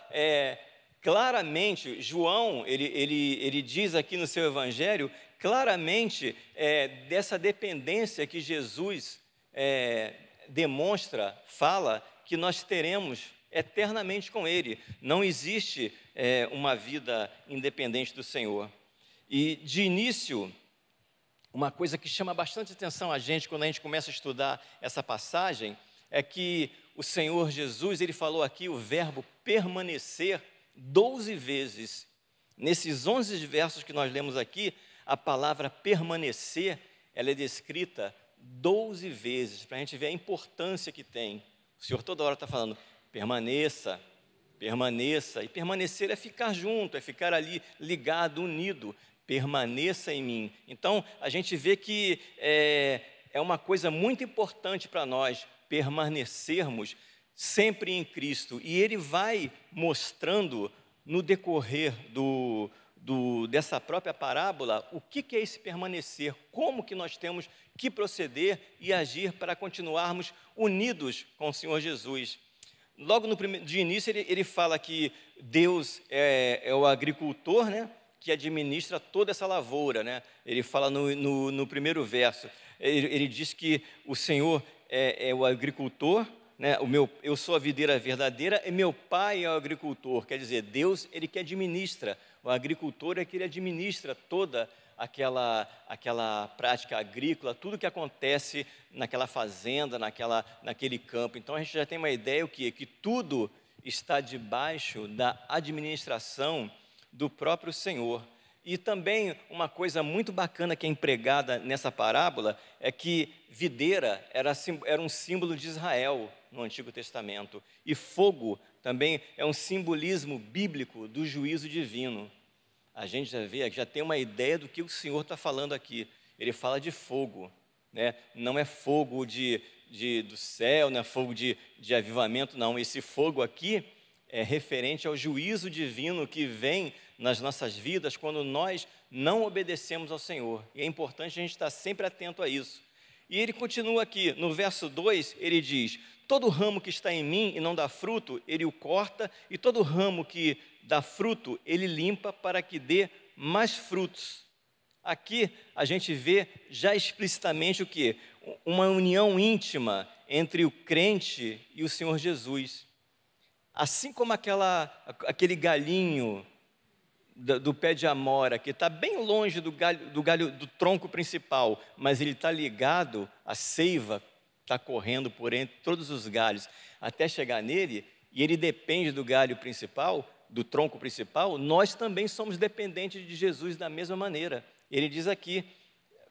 claramente, João, ele diz aqui no seu Evangelho, claramente dessa dependência que Jesus demonstra, fala, que nós teremos eternamente com Ele. Não existe uma vida independente do Senhor. E, de início, uma coisa que chama bastante atenção a gente, quando a gente começa a estudar essa passagem, é que o Senhor Jesus, Ele falou aqui o verbo permanecer 12 vezes. Nesses 11 versos que nós lemos aqui, a palavra permanecer, ela é descrita 12 vezes, para a gente ver a importância que tem. O Senhor toda hora está falando, permaneça, permaneça. E permanecer é ficar junto, é ficar ali ligado, unido. Permaneça em mim. Então, a gente vê que é uma coisa muito importante para nós permanecermos sempre em Cristo. E Ele vai mostrando no decorrer dessa própria parábola o que é esse permanecer, como que nós temos que proceder e agir para continuarmos unidos com o Senhor Jesus. Logo de início, ele fala que Deus é o agricultor, né, que administra toda essa lavoura, né? Ele fala no primeiro verso, ele diz que o Senhor é o agricultor, né? Eu sou a videira verdadeira e meu pai é o agricultor. Quer dizer, Deus, Ele que administra, o agricultor é que Ele administra toda aquela prática agrícola, tudo que acontece naquela fazenda, naquele campo. Então, a gente já tem uma ideia que tudo está debaixo da administração do próprio Senhor. E também uma coisa muito bacana que é empregada nessa parábola é que videira era um símbolo de Israel no Antigo Testamento. E fogo também é um simbolismo bíblico do juízo divino. A gente já tem uma ideia do que o Senhor está falando aqui. Ele fala de fogo, né? Não é fogo do céu, não é fogo de avivamento, não. Esse fogo aqui é referente ao juízo divino que vem nas nossas vidas quando nós não obedecemos ao Senhor. E é importante a gente estar sempre atento a isso. E ele continua aqui, no verso 2, ele diz: todo ramo que está em mim e não dá fruto, ele o corta, e todo ramo que dá fruto, ele limpa para que dê mais frutos. Aqui a gente vê já explicitamente o quê? Uma união íntima entre o crente e o Senhor Jesus. Assim como aquele galinho do pé de amora, que está bem longe do tronco principal, mas ele está ligado, a seiva está correndo por entre todos os galhos, até chegar nele, e ele depende do galho principal, do tronco principal, nós também somos dependentes de Jesus da mesma maneira. Ele diz aqui,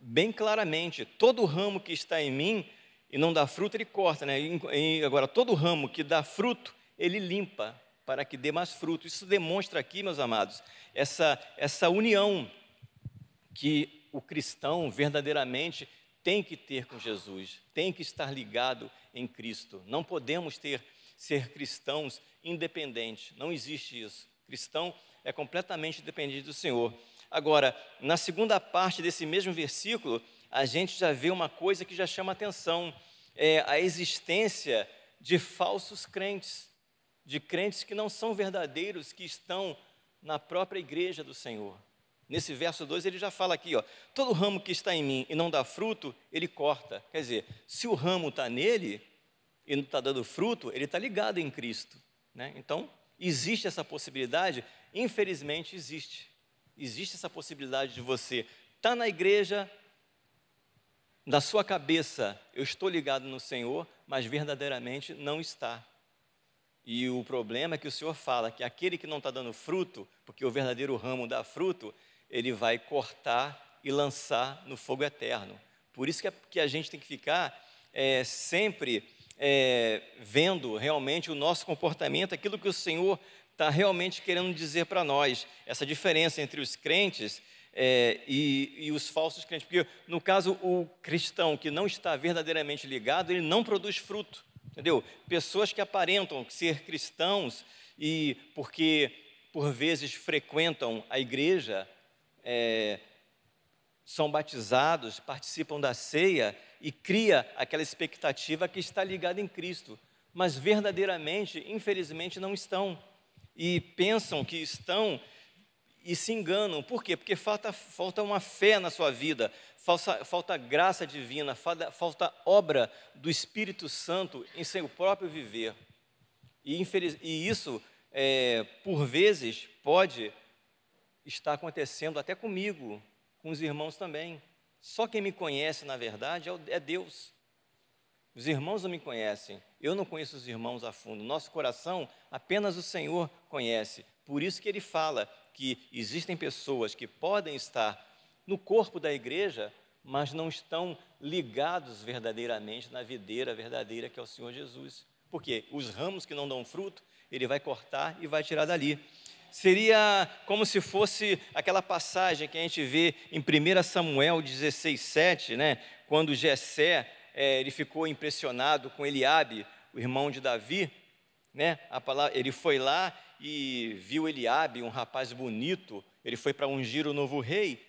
bem claramente, todo ramo que está em mim e não dá fruto, ele corta, né? Agora, todo ramo que dá fruto, ele limpa, para que dê mais fruto. Isso demonstra aqui, meus amados, essa união que o cristão verdadeiramente tem que ter com Jesus, tem que estar ligado em Cristo. Não podemos ser cristãos independentes, não existe isso. Cristão é completamente dependente do Senhor. Agora, na segunda parte desse mesmo versículo, a gente já vê uma coisa que já chama atenção, a existência de falsos crentes, de crentes que não são verdadeiros, que estão na própria igreja do Senhor. Nesse verso 2 ele já fala aqui, todo ramo que está em mim e não dá fruto, ele corta. Quer dizer, se o ramo está nele e não está dando fruto, ele está ligado em Cristo, né? Então, existe essa possibilidade, infelizmente existe. Existe essa possibilidade de você estar na igreja, na sua cabeça, eu estou ligado no Senhor, mas verdadeiramente não está. E o problema é que o Senhor fala que aquele que não está dando fruto, porque o verdadeiro ramo dá fruto, ele vai cortar e lançar no fogo eterno. Por isso que a gente tem que ficar sempre vendo realmente o nosso comportamento, aquilo que o Senhor está realmente querendo dizer para nós, essa diferença entre os crentes e os falsos crentes. Porque, no caso, o cristão que não está verdadeiramente ligado, ele não produz fruto. Entendeu? Pessoas que aparentam ser cristãos e porque por vezes frequentam a igreja, são batizados, participam da ceia e cria aquela expectativa que está ligada em Cristo, mas verdadeiramente, infelizmente, não estão e pensam que estão e se enganam. Por quê? Porque falta uma fé na sua vida, falta graça divina, falta obra do Espírito Santo em seu próprio viver. E isso, por vezes, pode estar acontecendo até comigo, com os irmãos também. Só quem me conhece, na verdade, é Deus. Os irmãos não me conhecem, eu não conheço os irmãos a fundo. Nosso coração, apenas o Senhor conhece. Por isso que ele fala que existem pessoas que podem estar no corpo da igreja, mas não estão ligados verdadeiramente na videira verdadeira que é o Senhor Jesus. Porque os ramos que não dão fruto, ele vai cortar e vai tirar dali. Seria como se fosse aquela passagem que a gente vê em 1 Samuel 16:7, né? Quando Jessé ele ficou impressionado com Eliabe, o irmão de Davi, né? Ele foi lá e viu Eliabe, um rapaz bonito, ele foi para ungir o novo rei,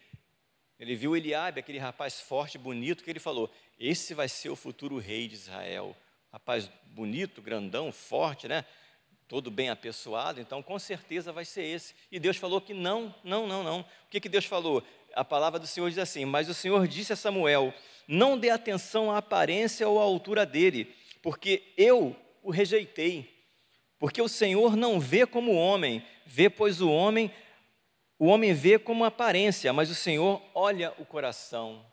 ele viu Eliabe, aquele rapaz forte, bonito, que ele falou, esse vai ser o futuro rei de Israel, rapaz bonito, grandão, forte, né? Todo bem apessoado, então com certeza vai ser esse. E Deus falou que não. O que Deus falou? A palavra do Senhor diz assim, mas o Senhor disse a Samuel, não dê atenção à aparência ou à altura dele, porque eu o rejeitei. Porque o Senhor não vê como o homem, vê, pois o homem vê como aparência, mas o Senhor olha o coração.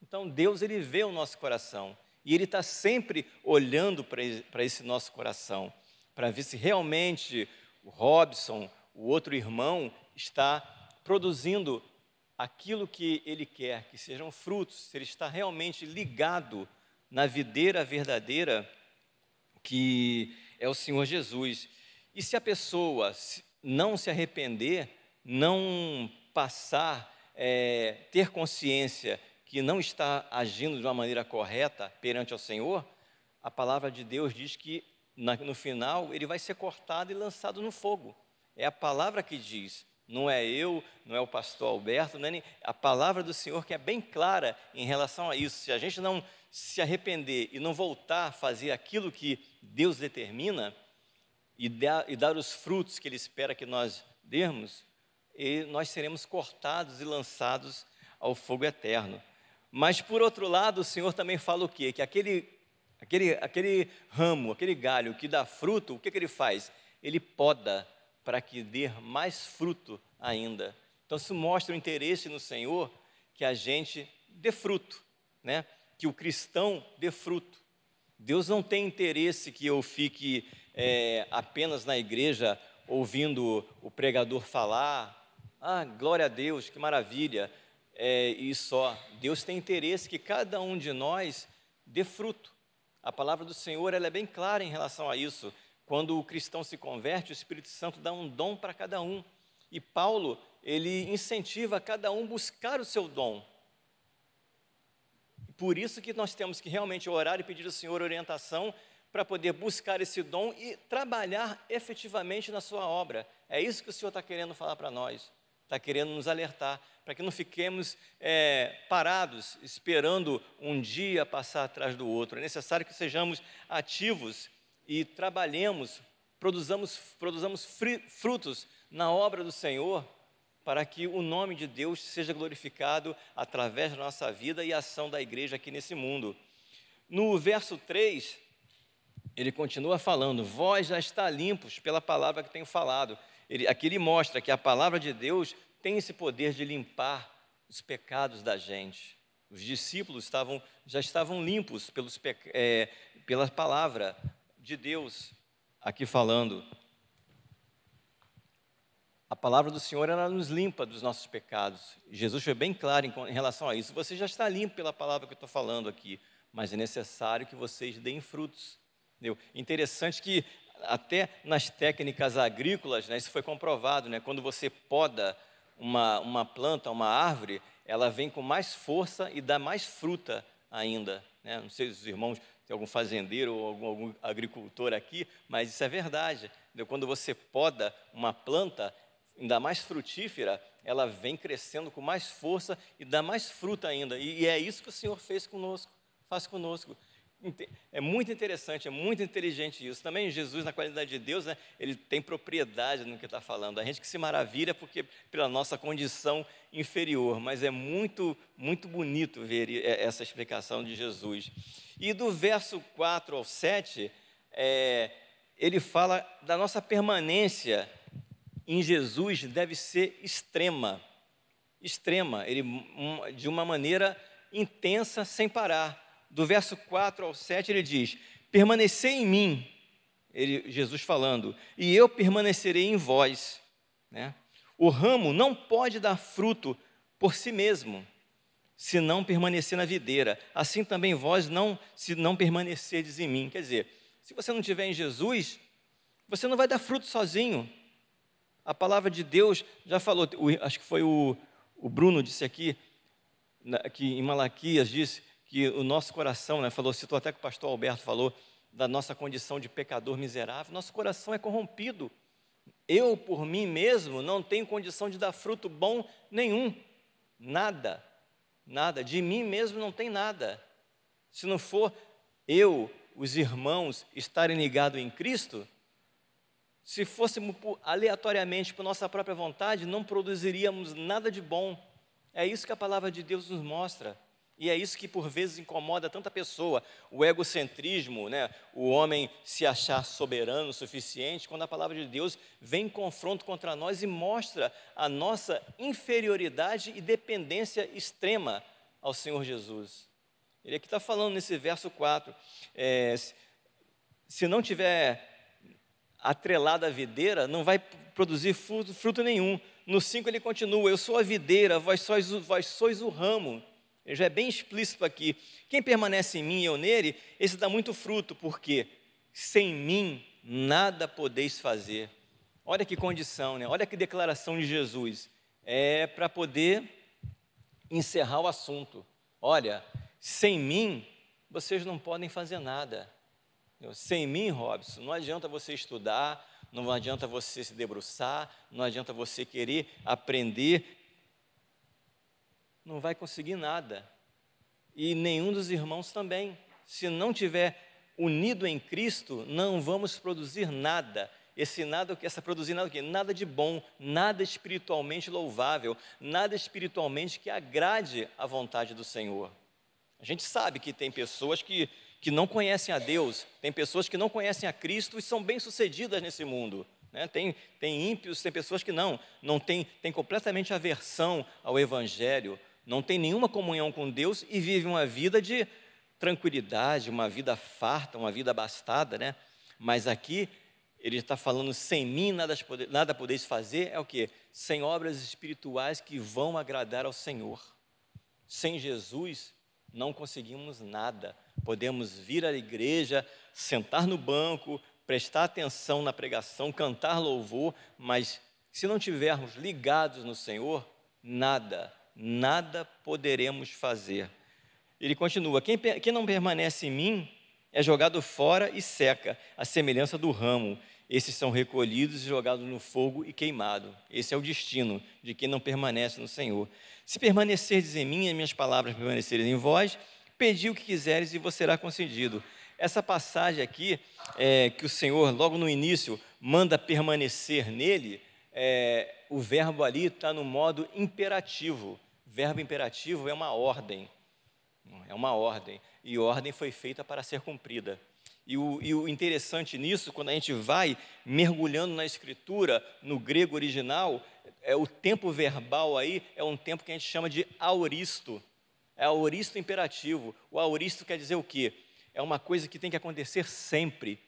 Então Deus, ele vê o nosso coração, e Ele está sempre olhando para esse nosso coração, para ver se realmente o Robson, o outro irmão, está produzindo aquilo que ele quer, que sejam frutos, se ele está realmente ligado na videira verdadeira, que é o Senhor Jesus. E se a pessoa não se arrepender, não passar, ter consciência que não está agindo de uma maneira correta perante ao Senhor, a palavra de Deus diz que no final ele vai ser cortado e lançado no fogo. É a palavra que diz, Não é eu, não é o pastor Alberto, não é nem a palavra do Senhor que é bem clara em relação a isso. Se a gente não se arrepender e não voltar a fazer aquilo que Deus determina e dar os frutos que Ele espera que nós demos, e nós seremos cortados e lançados ao fogo eterno. Mas, por outro lado, o Senhor também fala o quê? Que aquele ramo, aquele galho que dá fruto, o que Ele faz? Ele poda para que dê mais fruto ainda. Então, isso mostra o interesse no Senhor que a gente dê fruto, né? Que o cristão dê fruto. Deus não tem interesse que eu fique apenas na igreja ouvindo o pregador falar, glória a Deus, que maravilha, e só. Deus tem interesse que cada um de nós dê fruto. A palavra do Senhor ela é bem clara em relação a isso. Quando o cristão se converte, o Espírito Santo dá um dom para cada um. E Paulo, ele incentiva cada um a buscar o seu dom. Por isso que nós temos que realmente orar e pedir ao Senhor orientação para poder buscar esse dom e trabalhar efetivamente na sua obra. É isso que o Senhor está querendo falar para nós. Está querendo nos alertar, para que não fiquemos parados, esperando um dia passar atrás do outro. É necessário que sejamos ativos e trabalhemos, produzamos frutos na obra do Senhor, para que o nome de Deus seja glorificado através da nossa vida e ação da igreja aqui nesse mundo. No verso 3, ele continua falando, vós já está limpos pela palavra que tenho falado. Aqui ele mostra que a palavra de Deus tem esse poder de limpar os pecados da gente. Os discípulos já estavam limpos pela palavra de Deus, aqui falando. A palavra do Senhor, ela nos limpa dos nossos pecados. Jesus foi bem claro em relação a isso. Você já está limpo pela palavra que eu estou falando aqui, mas é necessário que vocês deem frutos. Entendeu? Interessante que até nas técnicas agrícolas, né, isso foi comprovado, né, quando você poda uma planta, uma árvore, ela vem com mais força e dá mais fruta ainda. Né? Não sei se os irmãos tem algum fazendeiro ou algum agricultor aqui, mas isso é verdade. Entendeu? Quando você poda uma planta, ainda mais frutífera, ela vem crescendo com mais força e dá mais fruta ainda. E é isso que o Senhor faz conosco. É muito interessante, é muito inteligente isso. Também Jesus, na qualidade de Deus, né, ele tem propriedade no que está falando. A gente que se maravilha porque pela nossa condição inferior, mas é muito, muito bonito ver essa explicação de Jesus. E do verso 4 ao 7, ele fala da nossa permanência em Jesus deve ser extrema, de uma maneira intensa, sem parar. Do verso 4 ao 7 ele diz, permanecei em mim, Jesus falando, e eu permanecerei em vós. Né? O ramo não pode dar fruto por si mesmo, se não permanecer na videira. Assim também vós, se não permanecerdes em mim. Quer dizer, se você não estiver em Jesus, você não vai dar fruto sozinho. A palavra de Deus já falou, acho que foi o Bruno disse aqui, que em Malaquias disse que o nosso coração, né, citou até que o pastor Alberto falou da nossa condição de pecador miserável, nosso coração é corrompido. Eu, por mim mesmo, não tenho condição de dar fruto bom nenhum, nada, de mim mesmo não tem nada. Se não for os irmãos estarem ligados em Cristo, se fôssemos aleatoriamente por nossa própria vontade, não produziríamos nada de bom. É isso que a palavra de Deus nos mostra. E é isso que por vezes incomoda tanta pessoa, o egocentrismo, né? O homem se achar soberano o suficiente, quando a palavra de Deus vem em confronto contra nós e mostra a nossa inferioridade e dependência extrema ao Senhor Jesus. Ele aqui está falando nesse verso 4, se não tiver atrelado à videira, não vai produzir fruto nenhum. No 5 ele continua, eu sou a videira, vós sois o ramo. Ele já é bem explícito aqui. Quem permanece em mim e eu nele, esse dá muito fruto, porque sem mim nada podeis fazer. Olha que condição, né? Olha que declaração de Jesus. É para poder encerrar o assunto. Olha, sem mim, vocês não podem fazer nada. Sem mim, Robson, não adianta você estudar, não adianta você se debruçar, não adianta você querer aprender, não vai conseguir nada. E nenhum dos irmãos também. Se não tiver unido em Cristo, não vamos produzir nada. Produzir nada o quê? Nada de bom, nada espiritualmente louvável, nada espiritualmente que agrade a vontade do Senhor. A gente sabe que tem pessoas que não conhecem a Deus, tem pessoas que não conhecem a Cristo e são bem-sucedidas nesse mundo, né? Tem ímpios, tem pessoas que não tem completamente aversão ao Evangelho, não tem nenhuma comunhão com Deus e vivem uma vida de tranquilidade, uma vida farta, uma vida abastada, né? Mas aqui ele está falando, sem mim nada podeis fazer, é o quê? Sem obras espirituais que vão agradar ao Senhor. Sem Jesus não conseguimos nada. Podemos vir à igreja, sentar no banco, prestar atenção na pregação, cantar louvor, mas se não tivermos ligados no Senhor, nada poderemos fazer. Ele continua, quem não permanece em mim é jogado fora e seca, a semelhança do ramo. Esses são recolhidos e jogados no fogo e queimados. Esse é o destino de quem não permanece no Senhor. Se permanecerdes em mim e minhas palavras permanecerem em vós, pedi o que quiseres e vos será concedido. Essa passagem aqui, que o Senhor, logo no início, manda permanecer nele, o verbo ali está no modo imperativo. Verbo imperativo é uma ordem. É uma ordem. E ordem foi feita para ser cumprida. E o interessante nisso, quando a gente vai mergulhando na Escritura, no grego original, o tempo verbal aí é um tempo que a gente chama de aoristo. É aoristo imperativo. O aoristo quer dizer o quê? É uma coisa que tem que acontecer sempre.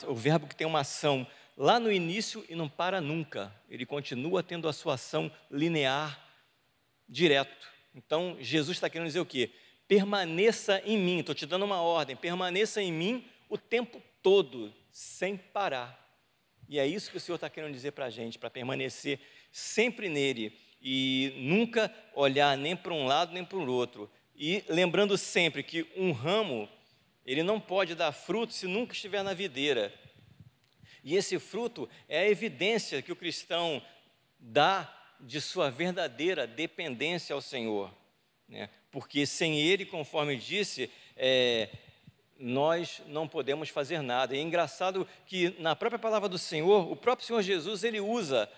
O verbo que tem uma ação lá no início e não para nunca. Ele continua tendo a sua ação linear, direto. Então, Jesus está querendo dizer o quê? Permaneça em mim, estou te dando uma ordem, permaneça em mim o tempo todo, sem parar. E é isso que o Senhor está querendo dizer para a gente, para permanecer sempre nele e nunca olhar nem para um lado nem para o outro. E lembrando sempre que um ramo, ele não pode dar fruto se nunca estiver na videira. E esse fruto é a evidência que o cristão dá de sua verdadeira dependência ao Senhor, né? Porque sem Ele, conforme disse, nós não podemos fazer nada. E é engraçado que na própria palavra do Senhor, o próprio Senhor Jesus, ele usa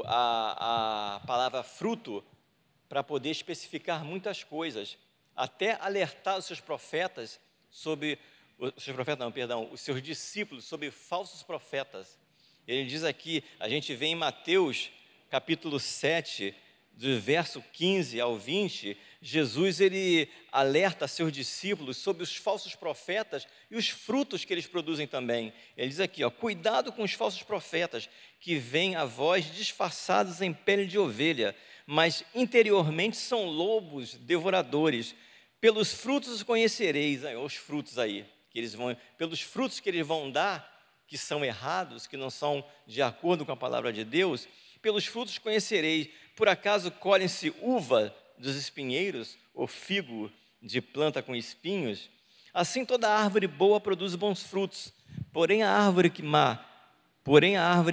a palavra fruto para poder especificar muitas coisas, até alertar os seus profetas sobre, os seus discípulos sobre falsos profetas. Ele diz aqui, a gente vê em Mateus, capítulo 7, do verso 15 ao 20, Jesus ele alerta seus discípulos sobre os falsos profetas e os frutos que eles produzem também. Ele diz aqui, cuidado com os falsos profetas que vêm a vós disfarçados em pele de ovelha, mas interiormente são lobos devoradores. Pelos frutos os conhecereis, os frutos aí, pelos frutos que eles vão dar, que são errados, que não são de acordo com a palavra de Deus, pelos frutos conhecereis. Por acaso colhem-se uva dos espinheiros, ou figo de planta com espinhos? Assim toda árvore boa produz bons frutos, porém a árvore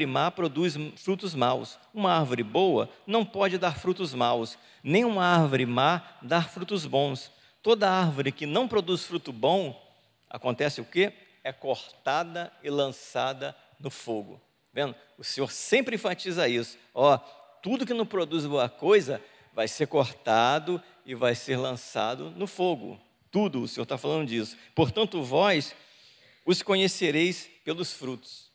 má produz frutos maus. Uma árvore boa não pode dar frutos maus, nem uma árvore má dar frutos bons. Toda árvore que não produz fruto bom, acontece o quê? É cortada e lançada no fogo. Vendo? O Senhor sempre enfatiza isso. Tudo que não produz boa coisa vai ser cortado e vai ser lançado no fogo. Tudo, o Senhor está falando disso. Portanto, vós os conhecereis pelos frutos.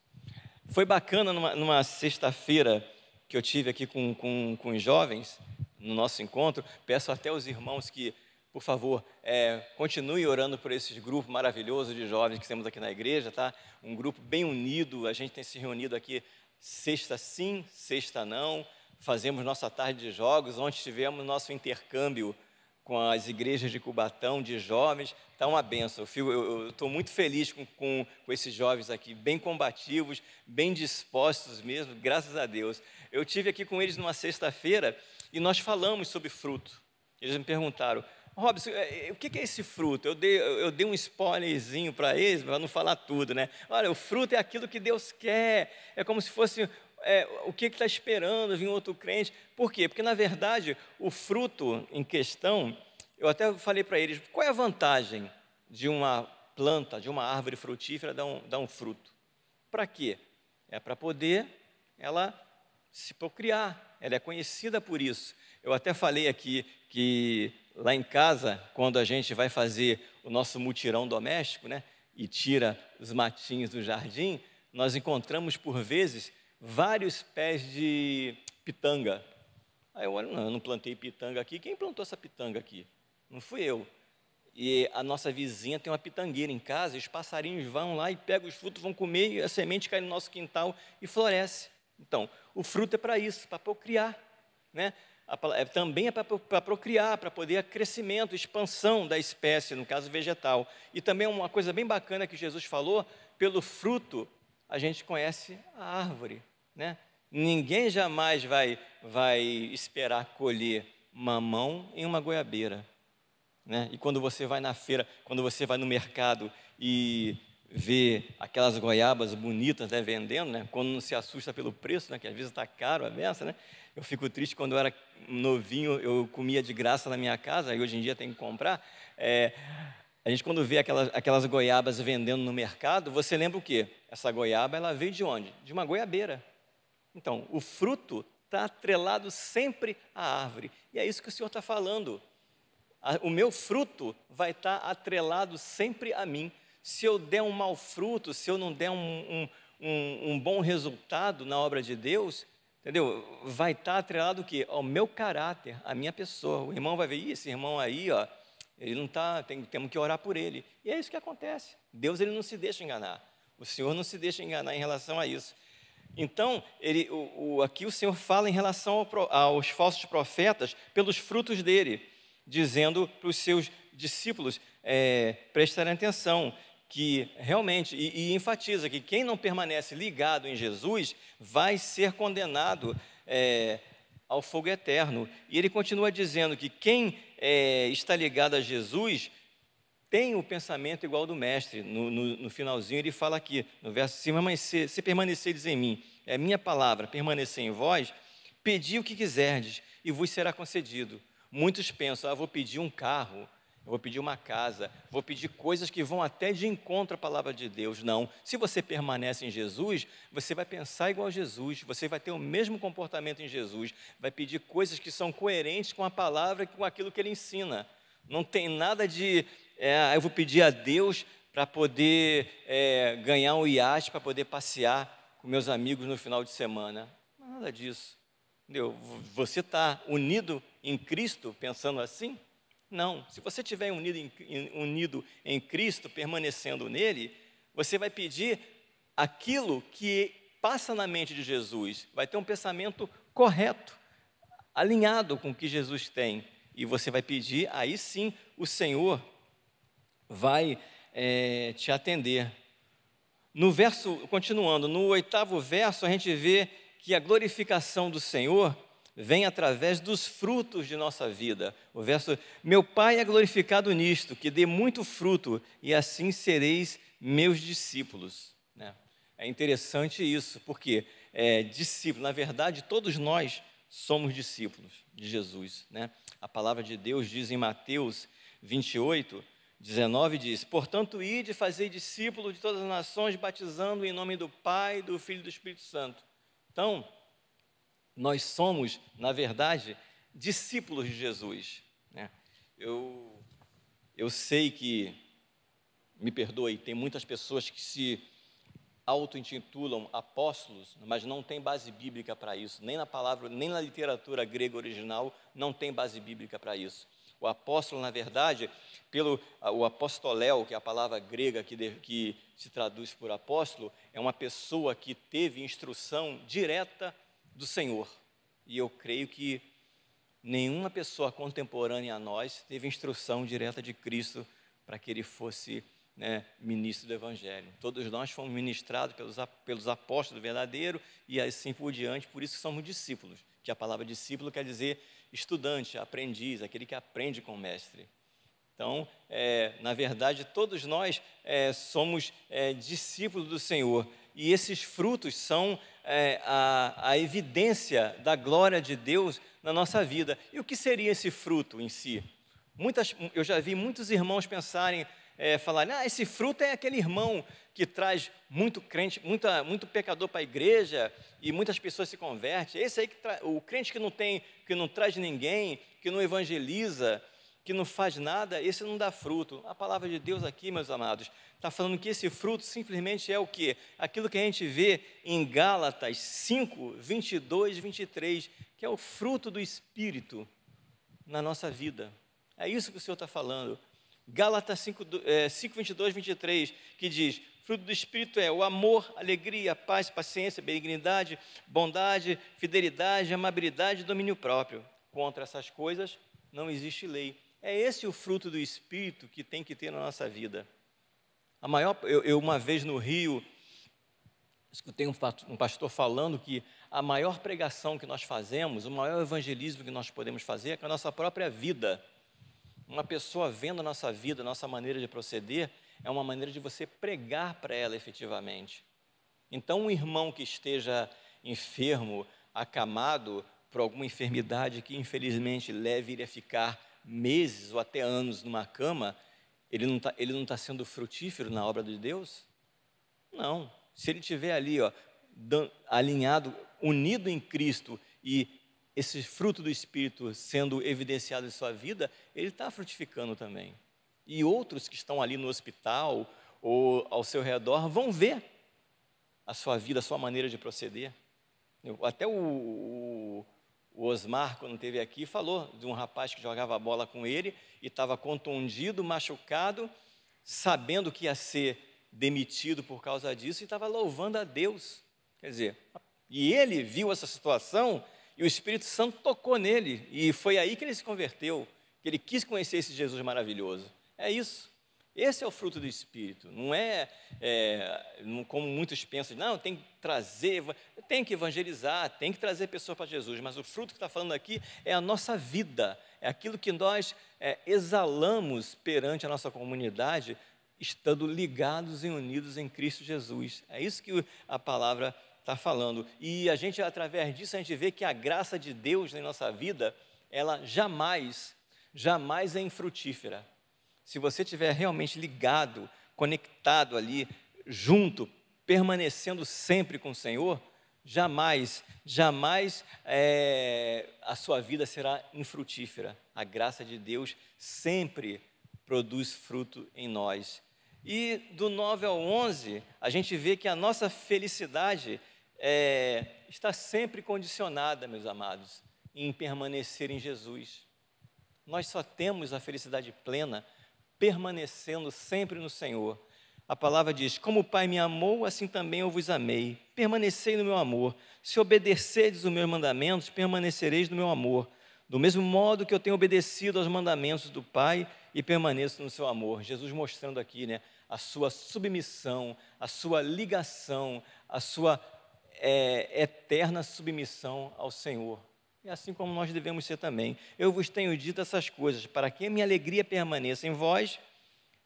Foi bacana numa sexta-feira que eu tive aqui com os jovens, no nosso encontro. Peço até aos irmãos que, por favor, continue orando por esse grupo maravilhoso de jovens que temos aqui na igreja, tá? Um grupo bem unido. A gente tem se reunido aqui sexta sim, sexta não. Fazemos nossa tarde de jogos. Ontem tivemos nosso intercâmbio com as igrejas de Cubatão, de jovens. Está uma benção. Eu estou muito feliz com esses jovens aqui, bem combativos, bem dispostos mesmo, graças a Deus. Eu tive aqui com eles numa sexta-feira e nós falamos sobre fruto. Eles me perguntaram, Robson, o que é esse fruto? Eu dei um spoilerzinho para eles, para não falar tudo, né? Olha, o fruto é aquilo que Deus quer, é como se fosse o que está esperando vir outro crente. Por quê? Porque, na verdade, o fruto em questão, eu até falei para eles, qual é a vantagem de uma planta, de uma árvore frutífera dar um fruto? Para quê? É para poder ela se procriar, ela é conhecida por isso. Eu até falei aqui que lá em casa, quando a gente vai fazer o nosso mutirão doméstico, né, e tira os matinhos do jardim, nós encontramos, por vezes, vários pés de pitanga. Aí eu olho, não, eu não plantei pitanga aqui. Quem plantou essa pitanga aqui? Não fui eu. E a nossa vizinha tem uma pitangueira em casa, e os passarinhos vão lá e pegam os frutos, vão comer, e a semente cai no nosso quintal e floresce. Então, o fruto é para isso, para procriar, né? Também é para procriar, para poder crescimento, expansão da espécie, no caso vegetal. E também uma coisa bem bacana que Jesus falou, pelo fruto a gente conhece a árvore, né? Ninguém jamais vai esperar colher mamão em uma goiabeira, né? E quando você vai na feira, quando você vai no mercado e vê aquelas goiabas bonitas, né, vendendo, né? Quando não se assusta pelo preço, né, que às vezes está caro a beça, né? Eu fico triste quando eu era novinho, eu comia de graça na minha casa, e hoje em dia tem que comprar. A gente, quando vê aquelas goiabas vendendo no mercado, você lembra o quê? Essa goiaba, ela veio de onde? De uma goiabeira. Então, o fruto está atrelado sempre à árvore. E é isso que o Senhor está falando. O meu fruto vai estar atrelado sempre a mim. Se eu der um mau fruto, se eu não der um bom resultado na obra de Deus, entendeu? Vai estar atrelado o quê? Ao meu caráter, à minha pessoa. O irmão vai ver, esse irmão aí, ó, ele não está, temos que orar por ele. E é isso que acontece. Deus, ele não se deixa enganar. O Senhor não se deixa enganar em relação a isso. Então, aqui o Senhor fala em relação aos falsos profetas pelos frutos dele, dizendo para os seus discípulos prestarem atenção, que realmente, e enfatiza que quem não permanece ligado em Jesus vai ser condenado ao fogo eterno. E ele continua dizendo que quem está ligado a Jesus tem o pensamento igual ao do mestre. No finalzinho ele fala aqui, no verso 5, mas se permaneceres em mim, é minha palavra, permanecer em vós, pedi o que quiserdes e vos será concedido. Muitos pensam, vou pedir um carro, eu vou pedir uma casa, vou pedir coisas que vão até de encontro à palavra de Deus. Não, se você permanece em Jesus, você vai pensar igual a Jesus, você vai ter o mesmo comportamento em Jesus, vai pedir coisas que são coerentes com a palavra e com aquilo que ele ensina. Não tem nada de, eu vou pedir a Deus para poder ganhar um iate, para poder passear com meus amigos no final de semana. Não é nada disso. Entendeu? Você está unido em Cristo pensando assim? Não. Se você estiver unido em Cristo, permanecendo nele, você vai pedir aquilo que passa na mente de Jesus. Vai ter um pensamento correto, alinhado com o que Jesus tem. E você vai pedir, aí sim o Senhor vai te atender. No verso, continuando, no 8º verso, a gente vê que a glorificação do Senhor vem através dos frutos de nossa vida. O verso, meu Pai é glorificado nisto, que dê muito fruto, e assim sereis meus discípulos. Né? É interessante isso, porque discípulo, na verdade, todos nós somos discípulos de Jesus. Né? A palavra de Deus diz em Mateus 28, 19, diz, portanto, ide e fazei discípulos de todas as nações, batizando em nome do Pai, do Filho e do Espírito Santo. Então, nós somos, na verdade, discípulos de Jesus. Né? Eu sei que, me perdoe, tem muitas pessoas que se auto-intitulam apóstolos, mas não tem base bíblica para isso. Nem na palavra, nem na literatura grega original, não tem base bíblica para isso. O apóstolo, na verdade, o apostoléu, que é a palavra grega que se traduz por apóstolo, é uma pessoa que teve instrução direta do Senhor. E eu creio que nenhuma pessoa contemporânea a nós teve instrução direta de Cristo para que ele fosse, né, ministro do Evangelho. Todos nós fomos ministrados pelos apóstolos verdadeiros e assim por diante, por isso que somos discípulos, que a palavra discípulo quer dizer estudante, aprendiz, aquele que aprende com o mestre. Então, na verdade, todos nós somos discípulos do Senhor. E esses frutos são a evidência da glória de Deus na nossa vida. E o que seria esse fruto em si? Eu já vi muitos irmãos pensarem, falarem, esse fruto é aquele irmão que traz muito crente, muito pecador para a igreja e muitas pessoas se convertem. Esse aí, o crente que não traz ninguém, que não evangeliza, que não faz nada, esse não dá fruto. A palavra de Deus aqui, meus amados, está falando que esse fruto simplesmente é o quê? Aquilo que a gente vê em Gálatas 5, 22, 23, que é o fruto do Espírito na nossa vida. É isso que o Senhor está falando. Gálatas 5, 22, 23, que diz, fruto do Espírito é o amor, alegria, paz, paciência, benignidade, bondade, fidelidade, amabilidade e domínio próprio. Contra essas coisas não existe lei. É esse o fruto do Espírito que tem que ter na nossa vida. Eu uma vez no Rio, escutei um pastor falando que a maior pregação que nós fazemos, o maior evangelismo que nós podemos fazer é com a nossa própria vida. Uma pessoa vendo a nossa vida, a nossa maneira de proceder, é uma maneira de você pregar para ela efetivamente. Então, um irmão que esteja enfermo, acamado por alguma enfermidade que infelizmente leve ele a ficar meses ou até anos numa cama, ele não tá sendo frutífero na obra de Deus? Não. Se ele estiver ali, alinhado, unido em Cristo e esse fruto do Espírito sendo evidenciado em sua vida, ele está frutificando também. E outros que estão ali no hospital ou ao seu redor vão ver a sua vida, a sua maneira de proceder. Até o Osmar, quando esteve aqui, falou de um rapaz que jogava bola com ele e estava contundido, machucado, sabendo que ia ser demitido por causa disso e estava louvando a Deus. Quer dizer, e ele viu essa situação e o Espírito Santo tocou nele e foi aí que ele se converteu, que ele quis conhecer esse Jesus maravilhoso. É isso. Esse é o fruto do Espírito. Não é como muitos pensam, não, tem que trazer, tem que evangelizar, tem que trazer pessoas para Jesus, mas o fruto que está falando aqui é a nossa vida, é aquilo que nós exalamos perante a nossa comunidade, estando ligados e unidos em Cristo Jesus. É isso que a palavra está falando. E a gente, através disso, a gente vê que a graça de Deus na nossa vida, ela jamais é infrutífera. Se você estiver realmente ligado, conectado ali, junto, permanecendo sempre com o Senhor, jamais a sua vida será infrutífera. A graça de Deus sempre produz fruto em nós. E do 9 ao 11, a gente vê que a nossa felicidade está sempre condicionada, meus amados, em permanecer em Jesus. Nós só temos a felicidade plena permanecendo sempre no Senhor. A palavra diz, como o Pai me amou, assim também eu vos amei. Permanecei no meu amor. Se obedecerdes os meus mandamentos, permanecereis no meu amor. Do mesmo modo que eu tenho obedecido aos mandamentos do Pai e permaneço no seu amor. Jesus mostrando aqui, a sua submissão, a sua ligação, a sua eterna submissão ao Senhor. E assim como nós devemos ser também. Eu vos tenho dito essas coisas, para que a minha alegria permaneça em vós,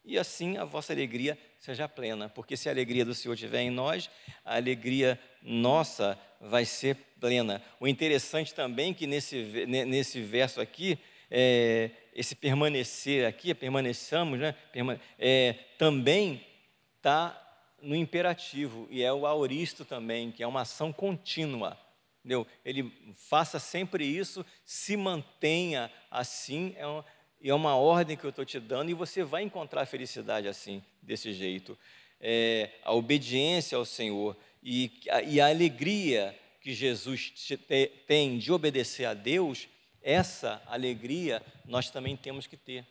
e assim a vossa alegria seja plena. Porque se a alegria do Senhor estiver em nós, a alegria nossa vai ser plena. O interessante também é que nesse verso aqui, esse permanecer aqui, permaneçamos, também está no imperativo, e é o aoristo também, que é uma ação contínua. Entendeu? Ele faça sempre isso, se mantenha assim, é uma ordem que eu estou te dando e você vai encontrar felicidade assim, desse jeito. A obediência ao Senhor e a alegria que Jesus tem de obedecer a Deus, essa alegria nós também temos que ter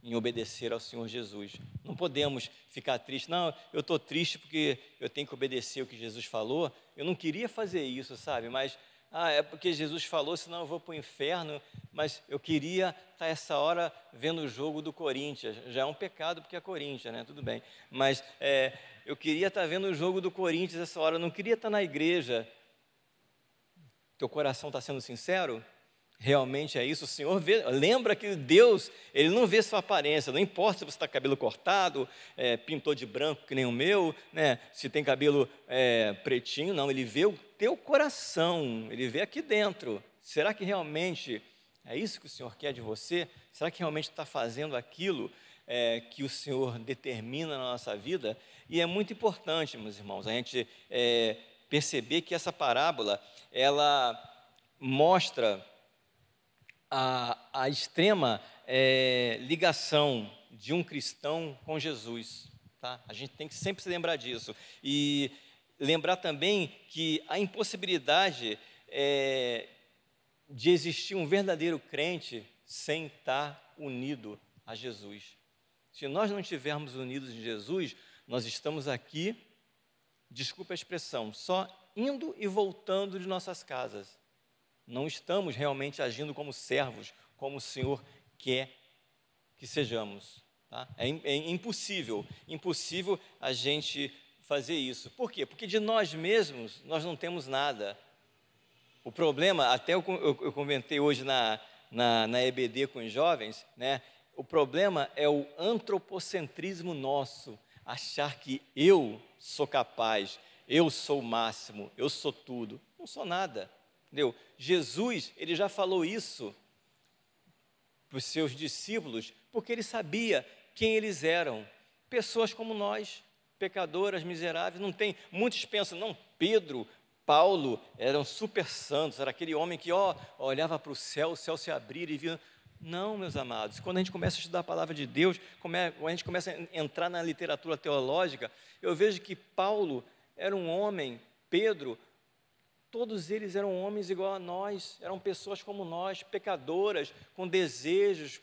em obedecer ao Senhor Jesus. Não podemos ficar tristes. Não, eu estou triste porque eu tenho que obedecer o que Jesus falou. Eu não queria fazer isso, sabe? Mas, é porque Jesus falou, senão eu vou para o inferno. Mas eu queria estar essa hora vendo o jogo do Corinthians. Já é um pecado porque é Corinthians, Tudo bem. Mas eu queria estar vendo o jogo do Corinthians essa hora. Eu não queria estar na igreja. Teu coração está sendo sincero? realmente é isso? O Senhor vê, lembra que Deus, Ele não vê sua aparência, não importa se você está com cabelo cortado, pintou de branco que nem o meu, né? Se tem cabelo pretinho, não, Ele vê o teu coração, Ele vê aqui dentro. Será que realmente é isso que o Senhor quer de você? Será que realmente está fazendo aquilo que o Senhor determina na nossa vida? E é muito importante, meus irmãos, a gente perceber que essa parábola, ela mostra a extrema ligação de um cristão com Jesus. Tá? A gente tem que sempre se lembrar disso. E lembrar também que a impossibilidade de existir um verdadeiro crente sem estar unido a Jesus. Se nós não estivermos unidos em Jesus, nós estamos aqui, desculpa a expressão, só indo e voltando de nossas casas. Não estamos realmente agindo como servos, como o Senhor quer que sejamos. Tá? É impossível a gente fazer isso. Por quê? Porque de nós mesmos nós não temos nada. O problema, até eu comentei hoje na EBD com os jovens, né? O problema é o antropocentrismo nosso, achar que eu sou capaz, eu sou o máximo, eu sou tudo. Não sou nada. Entendeu? Jesus, ele já falou isso para os seus discípulos, porque ele sabia quem eles eram. Pessoas como nós, pecadoras, miseráveis. Muitos pensam, não, Pedro, Paulo eram super santos, era aquele homem que olhava para o céu se abria e via. Não, meus amados, quando a gente começa a estudar a palavra de Deus, quando a gente começa a entrar na literatura teológica, eu vejo que Paulo era um homem, Pedro, todos eles eram homens igual a nós, eram pessoas como nós, pecadoras, com desejos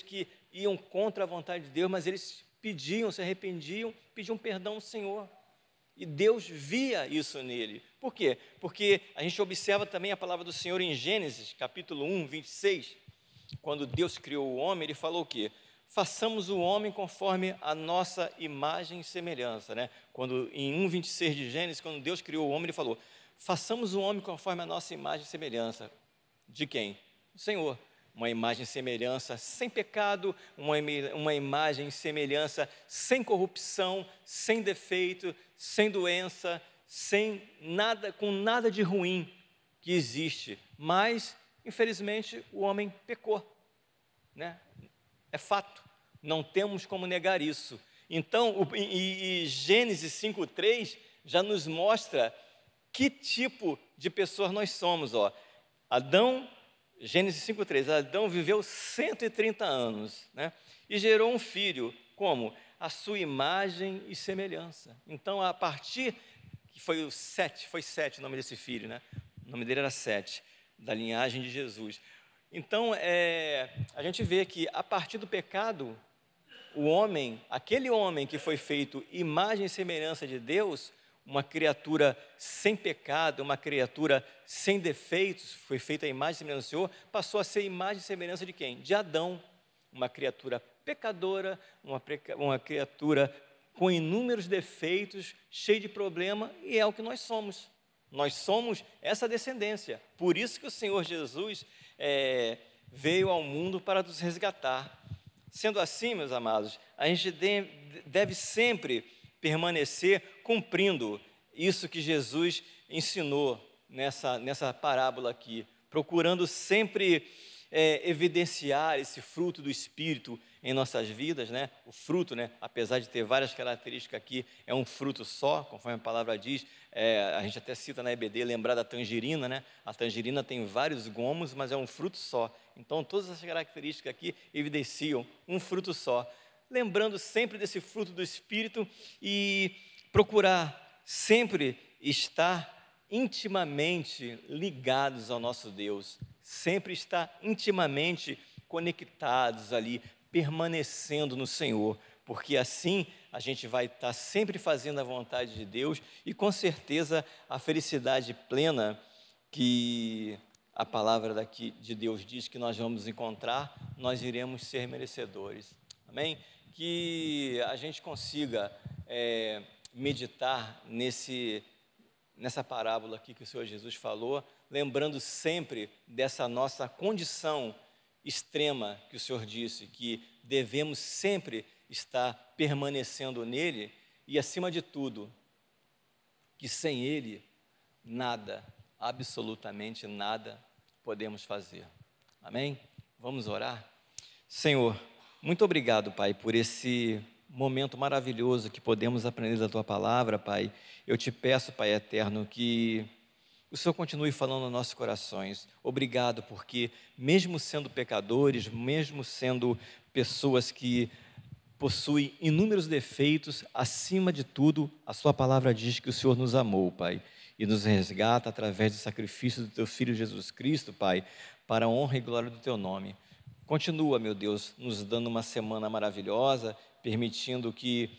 que iam contra a vontade de Deus, mas eles se arrependiam, pediam perdão ao Senhor. E Deus via isso nele. Por quê? Porque a gente observa também a palavra do Senhor em Gênesis, capítulo 1, 26, quando Deus criou o homem, ele falou o quê? Façamos o homem conforme a nossa imagem e semelhança, né? Quando em 1:26 de Gênesis, quando Deus criou o homem, ele falou: façamos o homem conforme a nossa imagem e semelhança. De quem? Do Senhor. Uma imagem e semelhança sem pecado, uma imagem e semelhança sem corrupção, sem defeito, sem doença, sem nada, com nada de ruim que existe. Mas, infelizmente, o homem pecou, né? É fato, não temos como negar isso. Então, Gênesis 5:3 já nos mostra que tipo de pessoas nós somos. Gênesis 5:3, Adão viveu 130 anos, né? E gerou um filho, como? A sua imagem e semelhança. Então, a partir, que foi Sete o nome desse filho, né? O nome dele era Sete, da linhagem de Jesus. Então, a gente vê que a partir do pecado, aquele homem que foi feito imagem e semelhança de Deus, uma criatura sem pecado, uma criatura sem defeitos, foi feita a imagem e semelhança do Senhor, passou a ser imagem e semelhança de quem? De Adão, uma criatura pecadora, uma criatura com inúmeros defeitos, cheia de problema, e é o que nós somos. Nós somos essa descendência. Por isso que o Senhor Jesus veio ao mundo para nos resgatar. Sendo assim, meus amados, a gente deve sempre permanecer cumprindo isso que Jesus ensinou nessa parábola aqui, procurando sempre evidenciar esse fruto do Espírito em nossas vidas, né? O fruto, né? Apesar de ter várias características aqui, é um fruto só, conforme a palavra diz. A gente até cita na EBD, lembrar da tangerina, né? A tangerina tem vários gomos, mas é um fruto só. Então, todas essas características aqui evidenciam um fruto só. Lembrando sempre desse fruto do Espírito e procurar sempre estar intimamente ligados ao nosso Deus, sempre estar intimamente conectados ali, permanecendo no Senhor, porque assim a gente vai estar sempre fazendo a vontade de Deus e com certeza a felicidade plena que a palavra daqui de Deus diz que nós vamos encontrar, nós iremos ser merecedores. Amém? Que a gente consiga meditar nessa parábola aqui que o Senhor Jesus falou, lembrando sempre dessa nossa condição extrema que o Senhor disse, que devemos sempre estar permanecendo nele e, acima de tudo, que sem ele, nada, absolutamente nada, podemos fazer. Amém? Vamos orar? Senhor, muito obrigado, Pai, por esse momento maravilhoso que podemos aprender da Tua Palavra, Pai. Eu te peço, Pai eterno, que o Senhor continue falando nos nossos corações. Obrigado, porque mesmo sendo pecadores, mesmo sendo pessoas que possuem inúmeros defeitos, acima de tudo, a Sua Palavra diz que o Senhor nos amou, Pai, e nos resgata através do sacrifício do Teu Filho Jesus Cristo, Pai, para a honra e glória do Teu nome. Continua, meu Deus, nos dando uma semana maravilhosa, permitindo que,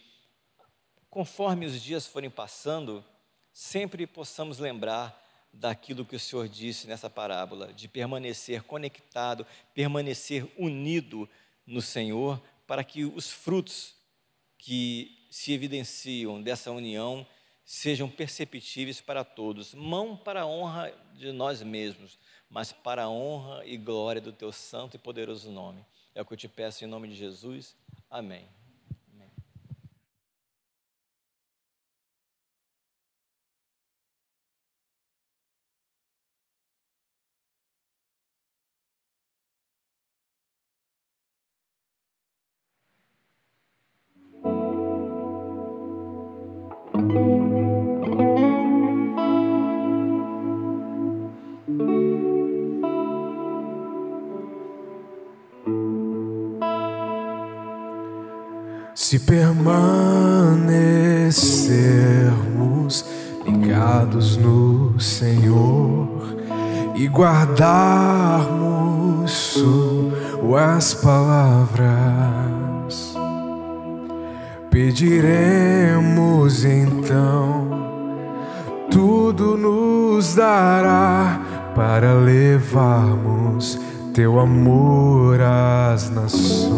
conforme os dias forem passando, sempre possamos lembrar daquilo que o Senhor disse nessa parábola, de permanecer conectado, permanecer unido no Senhor, para que os frutos que se evidenciam dessa união sejam perceptíveis para todos, não para a honra de nós mesmos, mas para a honra e glória do Teu santo e poderoso nome. É o que eu te peço em nome de Jesus. Amém. Se permanecermos ligados no Senhor e guardarmos suas palavras, pediremos então, tudo nos dará para levarmos Teu amor às nações.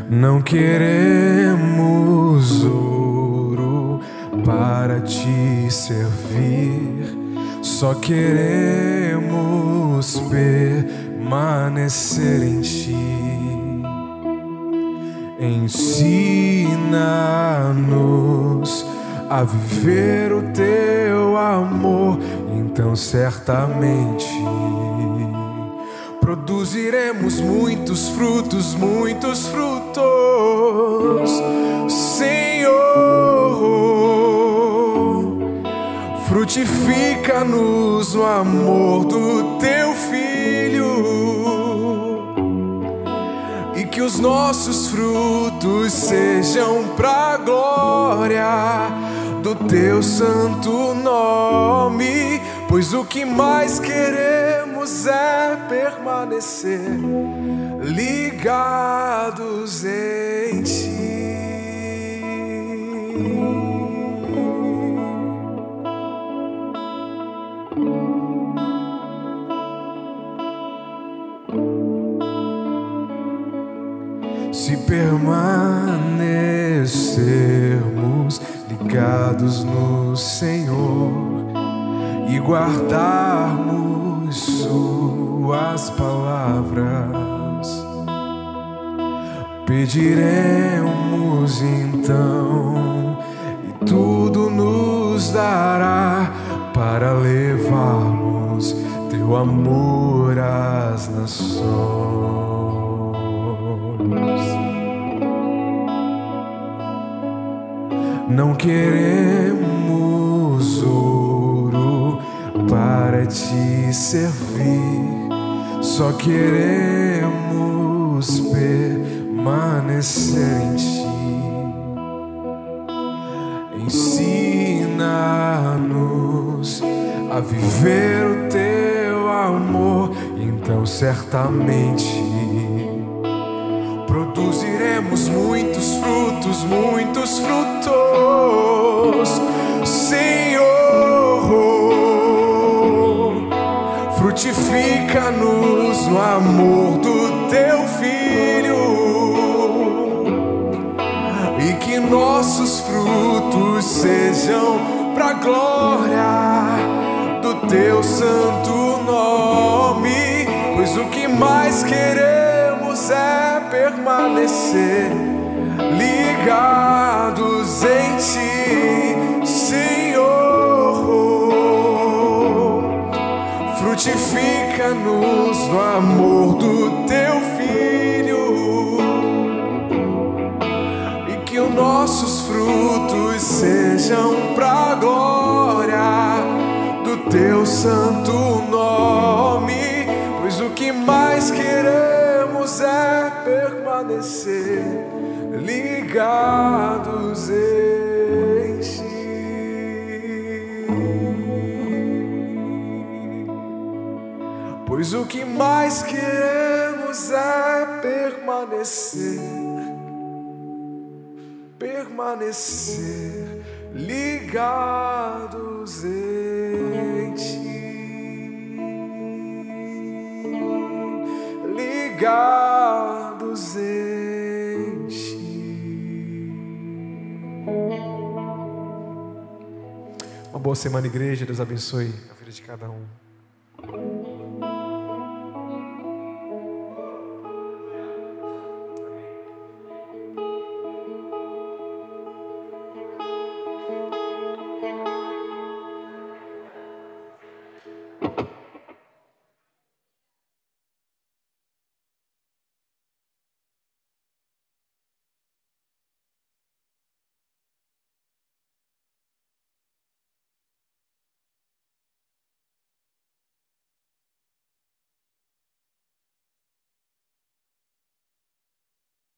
Não queremos ouro para te servir, só queremos permanecer em ti. Ensina-nos a viver o Teu amor, então certamente produziremos muitos frutos, Senhor. Frutifica-nos o amor do Teu Filho, e que os nossos frutos sejam pra glória do Teu santo nome, pois o que mais queremos é permanecer ligados em Ti. Se permanecermos ligados no Senhor e guardarmos suas palavras, pediremos então, e tudo nos dará para levarmos Teu amor às nações. Não queremos ouro para te servir, só queremos permanecer em Ti. Ensina-nos a viver o Teu amor, então certamente produziremos muitos frutos, Senhor. Frutifica-nos no amor do teu Filho, e que nossos frutos sejam para a glória do teu santo nome, pois o que mais queremos é permanecer ligados em ti, Senhor. Frutifica-nos no amor do teu Filho, e que os nossos frutos sejam para a glória do teu santo nome, pois o que mais queremos é permanecer ligados em ti. Pois o que mais queremos é permanecer ligados em ti, ligados em ti. Uma boa semana, igreja. Deus abençoe a vida de cada um.